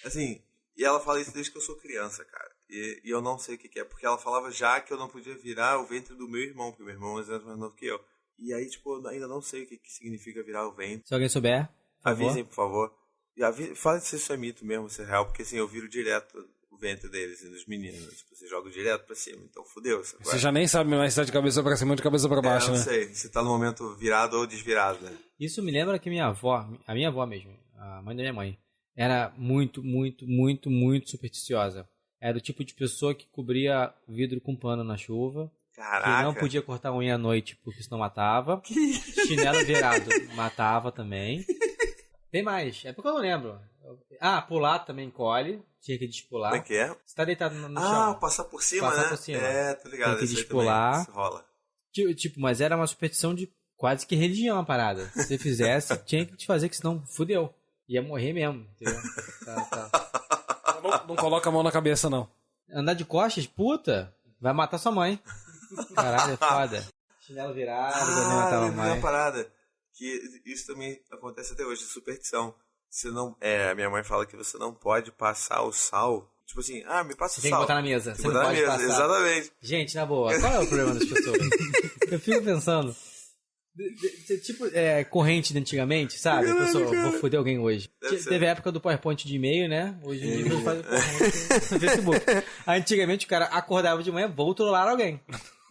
Assim, e ela fala isso desde que eu sou criança, cara. E eu não sei o que é. Porque ela falava já que eu não podia virar o ventre do meu irmão. Porque meu irmão é 11 anos mais novo que eu. E aí, tipo, eu ainda não sei o que significa virar o ventre. Se alguém souber, por favor. Avisem, por favor. E fala se isso é mito mesmo, se é real. Porque assim, eu viro direto o ventre deles e dos meninos. Tipo, você joga direto pra cima. Então fudeu. Você já nem sabe mais se tá de cabeça pra cima ou de cabeça pra baixo, eu né? não sei se tá no momento virado ou desvirado, né? Isso me lembra que minha avó, a minha avó mesmo, a mãe da minha mãe, era muito, muito, muito, muito supersticiosa. Era o tipo de pessoa que cobria vidro com pano na chuva. Caraca. Que não podia cortar a unha à noite porque senão matava. Chinelo virado matava também. Tem mais, é porque eu não lembro. Pular também encolhe. Tinha que despular. Como é que é? Você tá deitado no chão. Passar por cima, Passar né? por cima. É, tá ligado. Tem que isso aí despular. também, isso rola. Tipo, mas era uma superstição de quase que religião a parada. Se você fizesse, tinha que te fazer, que senão fudeu. Ia morrer mesmo, entendeu? Não coloca a mão na cabeça, não. Andar de costas, puta, vai matar sua mãe. Caralho, é foda. Chinelo virado, não matava lembrei mais. uma parada. Que isso também acontece até hoje, superstição. Você não, a minha mãe fala que você não pode passar o sal. Tipo assim, me passa o sal. Você tem que botar na mesa. Tem Você que não botar na pode mesa, passar. exatamente. Gente, na boa, qual é o problema das pessoas? Eu fico pensando. Tipo, corrente de antigamente, sabe? A pessoa, vou foder alguém hoje. Teve a época do PowerPoint de e-mail, né? Hoje em dia faz no Facebook. Antigamente o cara acordava de manhã, vou trollar alguém.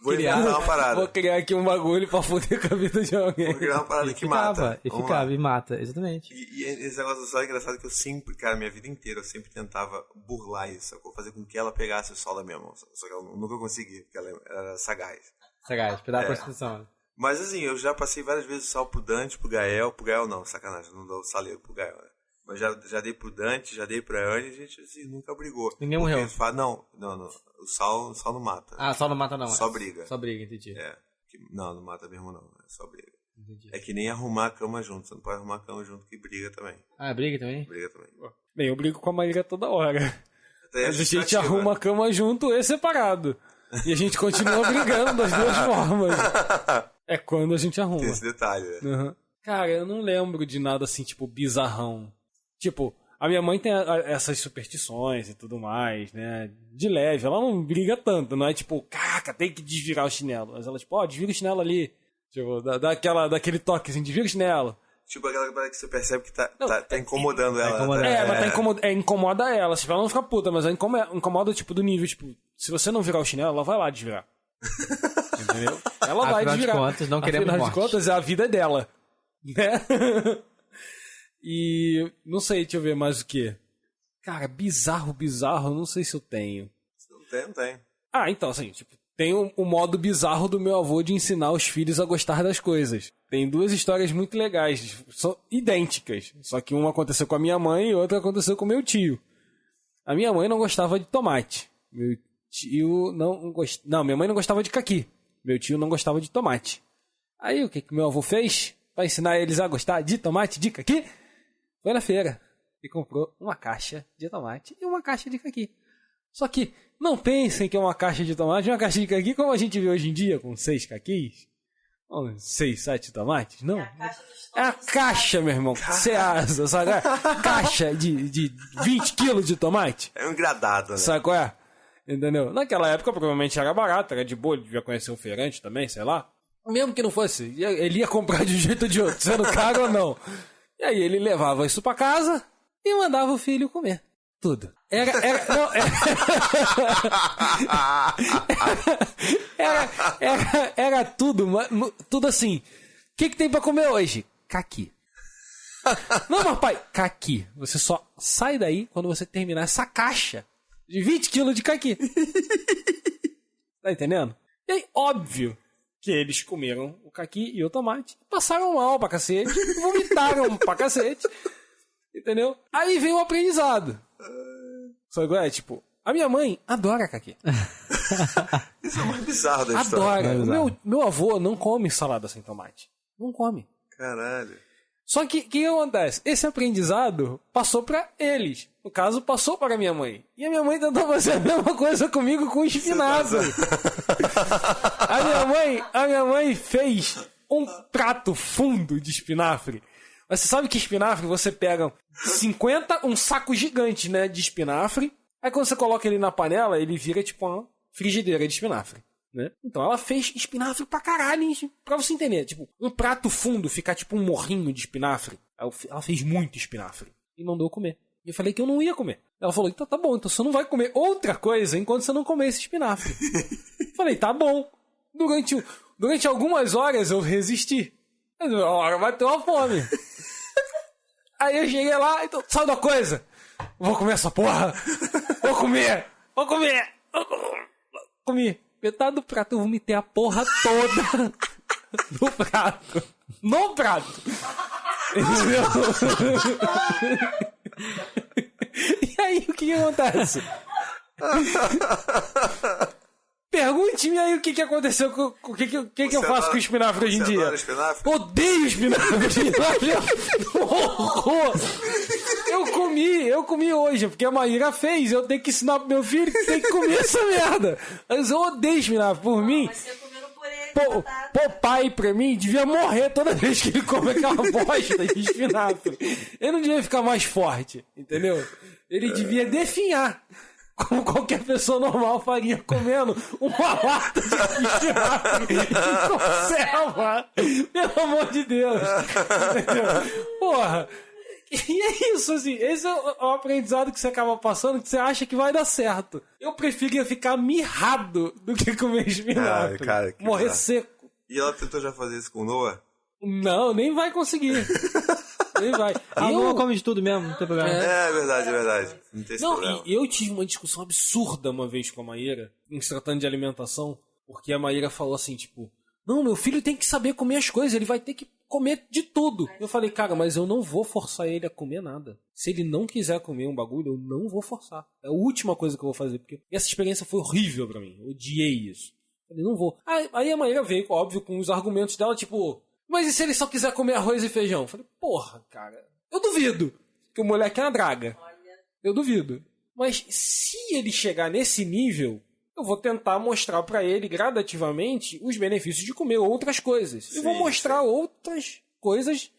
Vou inventar uma parada. Vou criar aqui um bagulho pra foder com a vida de alguém. Vou criar uma parada que mata. E mata, exatamente. E esse negócio do sol é engraçado que eu sempre, cara, minha vida inteira, eu sempre tentava burlar isso, sacou? Fazer com que ela pegasse o sol da minha mão. Só que eu nunca consegui, porque ela era sagaz. Sagaz, pra dar a Constituição. Mas assim, eu já passei várias vezes o sal pro Dante, pro Gael não, sacanagem, não dou o saleiro pro Gael, né? Mas já dei pro Dante, já dei pra Anne, a gente assim, nunca brigou. Ninguém morreu. Eles falam, não, o sal não mata. Sal não mata não. Só briga. Só briga, entendi. Não mata mesmo não, é só briga. Entendi. É que nem arrumar a cama junto, você não pode arrumar a cama junto que briga também. Briga também? Briga também. Bem, eu brigo com a Marília toda hora. Até Mas a gente arruma a cama junto e separado. E a gente continua brigando das duas formas. É quando a gente arruma. Tem esse detalhe, né? Uhum. Cara, eu não lembro de nada assim, tipo, bizarrão. Tipo, a minha mãe tem essas superstições e tudo mais, né? De leve, ela não briga tanto, não é tipo, caraca, tem que desvirar o chinelo. Mas ela, tipo, desvira o chinelo ali. Tipo, daquele toque assim, desvira o chinelo. Tipo aquela parada que você percebe que tá incomodando ela. Mas incomoda ela. Tipo, ela não fica puta, mas ela incomoda, tipo, do nível, tipo, se você não virar o chinelo, ela vai lá desvirar. Entendeu? Ela vai desvirar. Afinal de contas, não queremos morte. Afinal de contas, a vida é dela. Né? E não sei, deixa eu ver mais o que. Cara, bizarro, não sei se eu tenho. Não tem. Então, assim, tipo, tem o modo bizarro do meu avô de ensinar os filhos a gostar das coisas. Tem duas histórias muito legais, são idênticas. Só que uma aconteceu com a minha mãe e outra aconteceu com meu tio. A minha mãe não gostava de tomate. Meu tio não gostava... Não, minha mãe não gostava de caqui. Meu tio não gostava de tomate. Aí, o que meu avô fez para ensinar eles a gostar de tomate, de caqui? Foi na feira e comprou uma caixa de tomate e uma caixa de caqui. Só que não pensem que é uma caixa de tomate, uma caixa de caqui como a gente vê hoje em dia, com 6 caquis, 6, 7 tomates. Não. É a caixa, meu irmão. Ceasa, sabe? Caixa de 20 quilos de tomate. É um engradado, né? Sabe qual é? Entendeu? Naquela época provavelmente era barato, era de boa, ele devia conhecer um feirante também, sei lá. Mesmo que não fosse, ele ia comprar de um jeito ou de outro, sendo caro ou não. E aí ele levava isso pra casa e mandava o filho comer. Tudo. Era tudo, tudo assim. O que tem pra comer hoje? Caqui. Não, mas pai, caqui. Você só sai daí quando você terminar essa caixa de 20 quilos de caqui. Tá entendendo? E aí, óbvio que eles comeram o caqui e o tomate, passaram mal pra cacete, vomitaram pra cacete, entendeu? Aí vem o aprendizado. Só que tipo, a minha mãe adora caqui. Isso é mais bizarro da história. Adora. Meu avô não come salada sem tomate. Não come. Caralho. Só que o que acontece? Esse aprendizado passou pra eles. No caso, passou para minha mãe. E a minha mãe tentou fazer a mesma coisa comigo com espinafre. A minha mãe fez um prato fundo de espinafre. Mas você sabe que espinafre você pega 50, um saco gigante, né, de espinafre. Aí quando você coloca ele na panela, ele vira tipo uma frigideira de espinafre. Né? Então ela fez espinafre pra caralho, pra você entender. Tipo, um prato fundo ficar tipo um morrinho de espinafre. Ela fez muito espinafre e mandou eu comer. E eu falei que eu não ia comer. Ela falou, então tá bom, então você não vai comer outra coisa enquanto você não comer esse espinafre. Falei, tá bom. Durante algumas horas eu resisti. Uma hora vai ter uma fome. Aí eu cheguei lá, então, sabe uma coisa? Vou comer essa porra. Vou comer. Comi. Metade do prato eu vomitei a porra toda no prato. No prato. Entendeu? E aí, o que acontece? Pergunte-me aí o que aconteceu, o que eu faço com o espinafre hoje em dia. Odeio espinafre. Espinafre é um horror. Eu comi hoje, porque a Maíra fez. Eu tenho que ensinar pro meu filho que tem que comer essa merda. Mas eu odeio espinafre. Por mim, Mas você comeu no purê de batata. Popeye, pra mim, devia morrer toda vez que ele come aquela bosta de espinafre. Ele não devia ficar mais forte, entendeu? Ele devia definhar. Como qualquer pessoa normal faria comendo uma lata de espinafre e conserva. Pelo amor de Deus. Entendeu? Porra. E é isso, assim. Esse é o aprendizado que você acaba passando, que você acha que vai dar certo. Eu preferia ficar mirrado do que comer espinafre. Cara, morrer bizarro. seco. E ela tentou já fazer isso com o Noah? Não, nem vai conseguir. Nem vai. A Noah come de tudo mesmo, não tem problema. É verdade. Não tem esse problema. E eu tive uma discussão absurda uma vez com a Maíra, em se tratando de alimentação, porque a Maíra falou assim, tipo, não, meu filho tem que saber comer as coisas, ele vai ter que comer de tudo. Eu falei, cara, mas eu não vou forçar ele a comer nada. Se ele não quiser comer um bagulho, eu não vou forçar. É a última coisa que eu vou fazer, porque essa experiência foi horrível pra mim. Eu odiei isso. Eu falei, não vou. Aí a Maíra veio, óbvio, com os argumentos dela, tipo, mas e se ele só quiser comer arroz e feijão? Eu falei, porra, cara, eu duvido que o moleque é uma draga. Eu duvido. Mas se ele chegar nesse nível, eu vou tentar mostrar pra ele gradativamente os benefícios de comer outras coisas. E vou mostrar outras coisas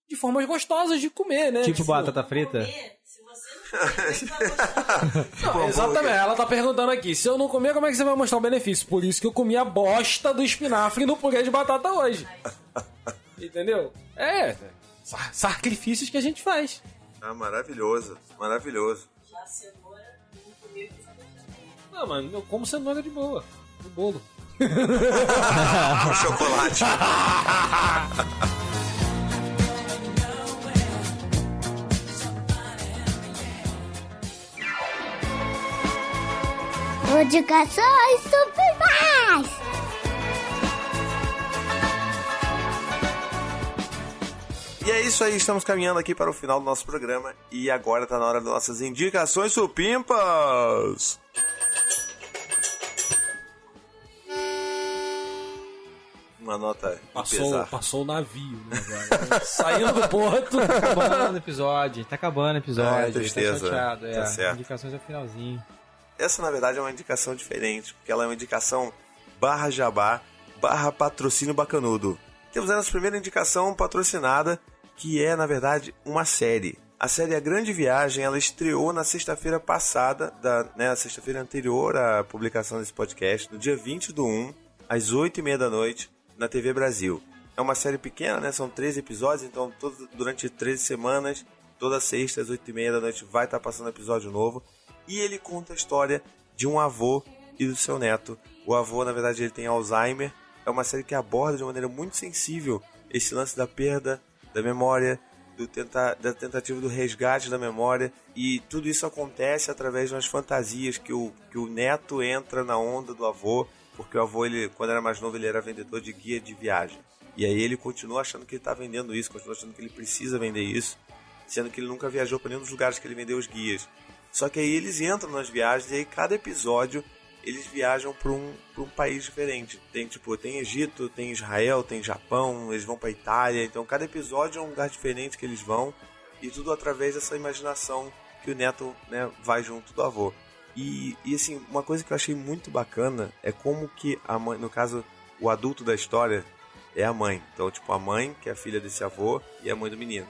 de formas gostosas de comer, né? Tipo batata frita? Se você não comer, você vai gostar. Não, exatamente, ela tá perguntando aqui, se eu não comer, como é que você vai mostrar o benefício? Por isso que eu comi a bosta do espinafre no purê de batata hoje. Entendeu? Sacrifícios que a gente faz. Ah, maravilhoso. Já a cenoura, não comeu que você gostar. Não, mano, eu como cenoura de boa. No bolo. Com chocolate. Indicações super mais! E é isso aí, estamos caminhando aqui para o final do nosso programa. E agora tá na hora das nossas indicações supimpas. Uma nota de pesar. Passou o navio, né, agora. Saindo do porto. Tá acabando o episódio. Ah, é tristeza. Tá chateado. Tá certo. Indicações ao finalzinho. Essa, na verdade, é uma indicação diferente, porque ela é uma indicação barra jabá, barra patrocínio bacanudo. Temos a nossa primeira indicação patrocinada, que é, na verdade, uma série. A série A Grande Viagem, ela estreou na sexta-feira passada, a sexta-feira anterior à publicação desse podcast, no dia 20/1, às 8h30 da noite, na TV Brasil. É uma série pequena, né? São 13 episódios, então durante 13 semanas, toda sexta, às 8h30 da noite, vai estar passando episódio novo. E ele conta a história de um avô e do seu neto. O avô, na verdade, ele tem Alzheimer. É uma série que aborda de uma maneira muito sensível esse lance da perda da memória, da tentativa do resgate da memória. E tudo isso acontece através de umas fantasias que o neto entra na onda do avô, porque o avô, ele, quando era mais novo, ele era vendedor de guia de viagem. E aí ele continua achando que ele está vendendo isso, continua achando que ele precisa vender isso, sendo que ele nunca viajou para nenhum dos lugares que ele vendeu os guias. Só que aí eles entram nas viagens e aí cada episódio eles viajam para um país diferente. Tem Egito, tem Israel, tem Japão, eles vão para Itália. Então cada episódio é um lugar diferente que eles vão, e tudo através dessa imaginação que o neto, né, vai junto do avô. E assim, uma coisa que eu achei muito bacana é como que a mãe, no caso, o adulto da história é a mãe. Então, tipo, a mãe, que é a filha desse avô, e a mãe do menino.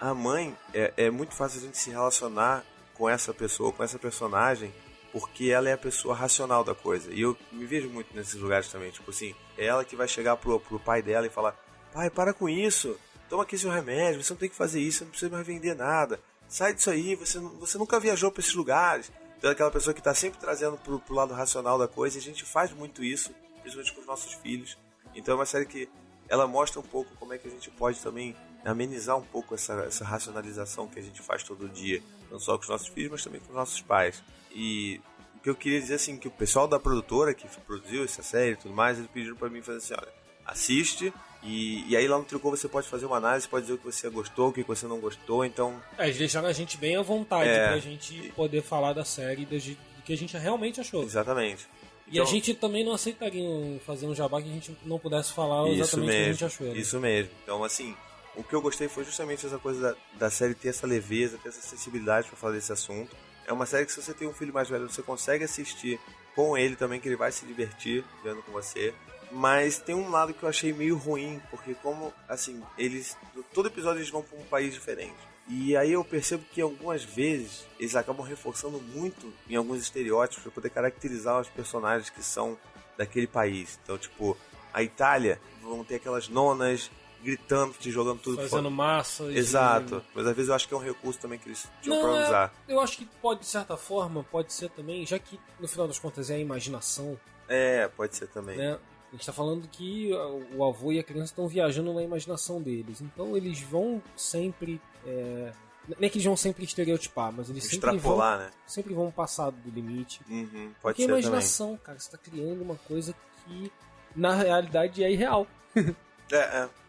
A mãe, é muito fácil a gente se relacionar com essa pessoa, com essa personagem, porque ela é a pessoa racional da coisa. E eu me vejo muito nesses lugares também. Tipo assim, é ela que vai chegar pro pai dela e falar: pai, para com isso, toma aqui seu remédio, você não tem que fazer isso, você não precisa mais vender nada. Sai disso aí, você nunca viajou para esses lugares. Então é aquela pessoa que está sempre trazendo pro lado racional da coisa, e a gente faz muito isso, principalmente com os nossos filhos. Então é uma série que ela mostra um pouco como é que a gente pode também amenizar um pouco essa racionalização que a gente faz todo dia, não só com os nossos filhos, mas também com os nossos pais. E o que eu queria dizer, assim, que o pessoal da produtora que produziu essa série e tudo mais, eles pediram para mim fazer assim: olha, assiste, e aí lá no Tricô você pode fazer uma análise, pode dizer o que você gostou, o que você não gostou. Então eles deixaram a gente bem à vontade pra gente poder falar da série do que a gente realmente achou. Exatamente. E a gente também não aceitaria fazer um jabá que a gente não pudesse falar exatamente o que a gente achou. Né? Isso mesmo. Então, assim, o que eu gostei foi justamente essa coisa da série ter essa leveza, ter essa sensibilidade para falar desse assunto. É uma série que, se você tem um filho mais velho, você consegue assistir com ele também, que ele vai se divertir vendo com você. Mas tem um lado que eu achei meio ruim, porque como, assim, todo episódio eles vão para um país diferente. E aí eu percebo que algumas vezes eles acabam reforçando muito em alguns estereótipos para poder caracterizar os personagens que são daquele país. Então, tipo, a Itália vão ter aquelas nonas gritando, te jogando tudo fazendo massa. Exato. Mas às vezes eu acho que é um recurso também que eles tinham pra usar. Eu acho que pode, de certa forma, pode ser também, já que no final das contas é a imaginação. Pode ser também. Né? A gente tá falando que o avô e a criança estão viajando na imaginação deles. Então eles vão sempre... não é que eles vão sempre estereotipar, mas eles sempre vão passar do limite. Pode porque ser a imaginação, cara, você tá criando uma coisa que na realidade é irreal.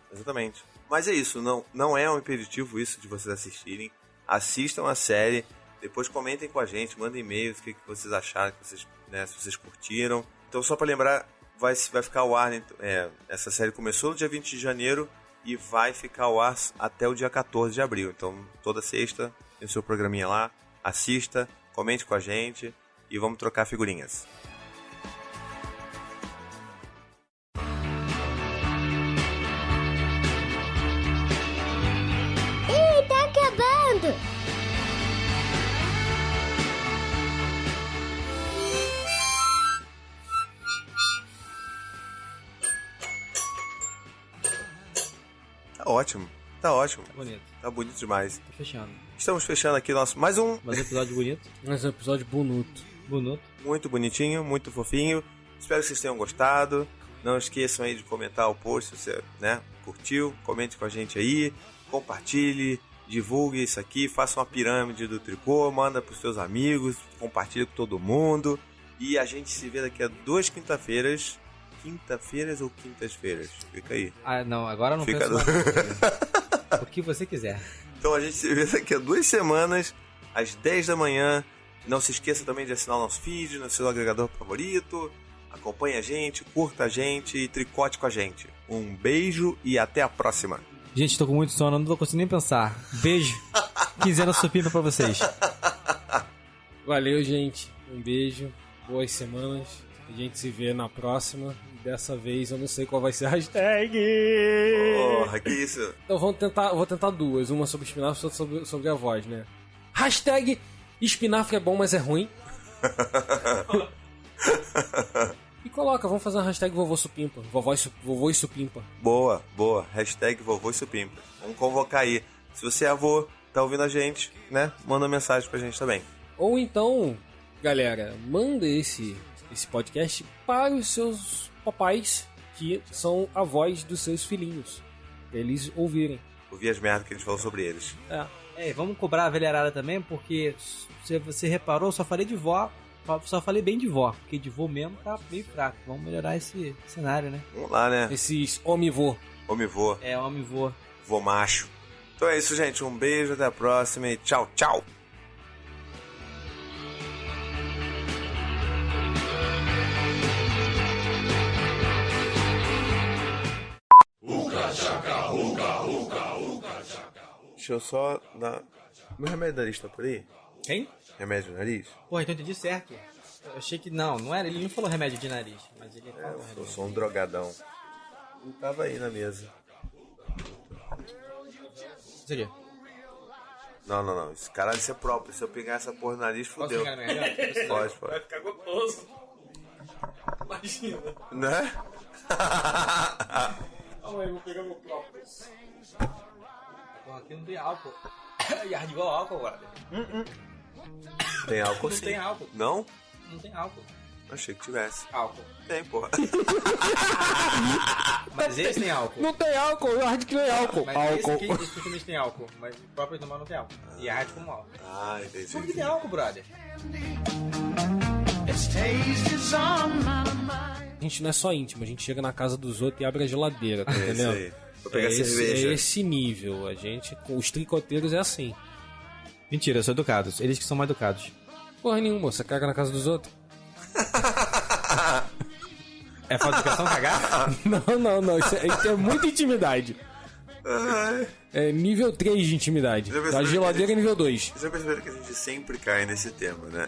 Exatamente. Mas é isso, não é um impeditivo isso de vocês assistirem. Assistam a série, depois comentem com a gente, mandem e-mails, o que vocês acharam, se vocês curtiram. Então, só pra lembrar, vai ficar ao ar, essa série começou no dia 20 de janeiro e vai ficar ao ar até o dia 14 de abril. Então, toda sexta tem o seu programinha lá, assista, comente com a gente e vamos trocar figurinhas. Ih, tá acabando! Tá ótimo. Tá bonito. Tá bonito demais. Tô fechando. Estamos fechando aqui mais um episódio bonito. Mais um episódio bonito. Muito bonitinho, muito fofinho. Espero que vocês tenham gostado. Não esqueçam aí de comentar o post se você, curtiu. Comente com a gente aí. Compartilhe. Divulgue isso aqui. Faça uma pirâmide do Tricô. Manda pros seus amigos. Compartilhe com todo mundo. E a gente se vê daqui a 2 quinta-feiras. Quinta-feiras ou quintas-feiras? Fica aí. Não, agora não Fica penso mais. O que você quiser. Então a gente se vê daqui a 2 semanas, às 10 da manhã. Não se esqueça também de assinar o nosso feed no seu agregador favorito. Acompanhe a gente, curta a gente e tricote com a gente. Um beijo e até a próxima. Gente, tô com muito sono, não tô conseguindo nem pensar. Beijo. Quinzena supimpa pra vocês. Valeu, gente. Um beijo. Boas semanas. A gente se vê na próxima. Dessa vez eu não sei qual vai ser a hashtag. Porra, que isso? Então vou tentar duas. Uma sobre espinafre e outra sobre a voz, né? Hashtag espinafre é bom, mas é ruim. E coloca, vamos fazer uma hashtag vovô supimpa. Vovô e supimpa. Boa. Hashtag vovô e supimpa. Vamos convocar aí. Se você é avô, tá ouvindo a gente, manda mensagem pra gente também. Ou então, galera, manda esse podcast para os seus papais, que são avós dos seus filhinhos, pra eles ouvirem. Ouvir as merdas que a gente falou sobre eles. Vamos cobrar a velharada também, porque se você reparou, eu só falei de vó, só falei bem de vó, porque de vô mesmo tá meio fraco. Vamos melhorar esse cenário, né? Vamos lá, né? Esses homem-vô. Homem-vô. Homem-vô. Vô macho. Então é isso, gente. Um beijo, até a próxima e tchau, tchau! Deixa eu só dar... Meu remédio do nariz tá por aí? Quem? Remédio do nariz? Porra, então eu entendi certo. Eu achei que não era. Ele não falou remédio de nariz, mas ele falou Eu remédio. sou um drogadão. Ele tava aí na mesa. Isso aqui. Não. Esse caralho, isso é próprio. Se eu pegar essa porra no nariz, Posso fudeu. pegar na minha garganta? Pode. ficar gostoso. Imagina. Né? Calma aí, vou pegar meu próprio. Porra, aqui não tem álcool. E arde igual álcool agora. Tem álcool Não sim. tem álcool. Não? Não tem álcool. Achei que tivesse. Álcool. Tem, porra. Mas esse tem álcool. Não tem álcool, eu acho que não é álcool. Mas Álcool. esse principalmente tem álcool. Mas o próprio normal não tem álcool. E arde como álcool. Ah, entendi. Por que tem álcool, brother? A gente não é só íntimo, a gente chega na casa dos outros e abre a geladeira, tá É isso entendendo? aí. Vou pegar É cerveja. esse nível. A gente, com os tricoteiros é assim. Mentira, eu sou educados. Eles que são mais educados. Porra nenhuma, você caga na casa dos outros? É falta de educação cagar? Não, isso é muita intimidade. É nível 3 de intimidade. Já percebeu A geladeira é que- nível 2. Vocês já perceberam que a gente sempre cai nesse tema, né?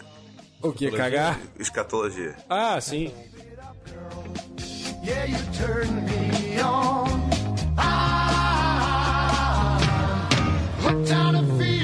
O que? Cagar? Escatologia. Ah, sim. Yeah, you turn me on. Hooked on a feeling.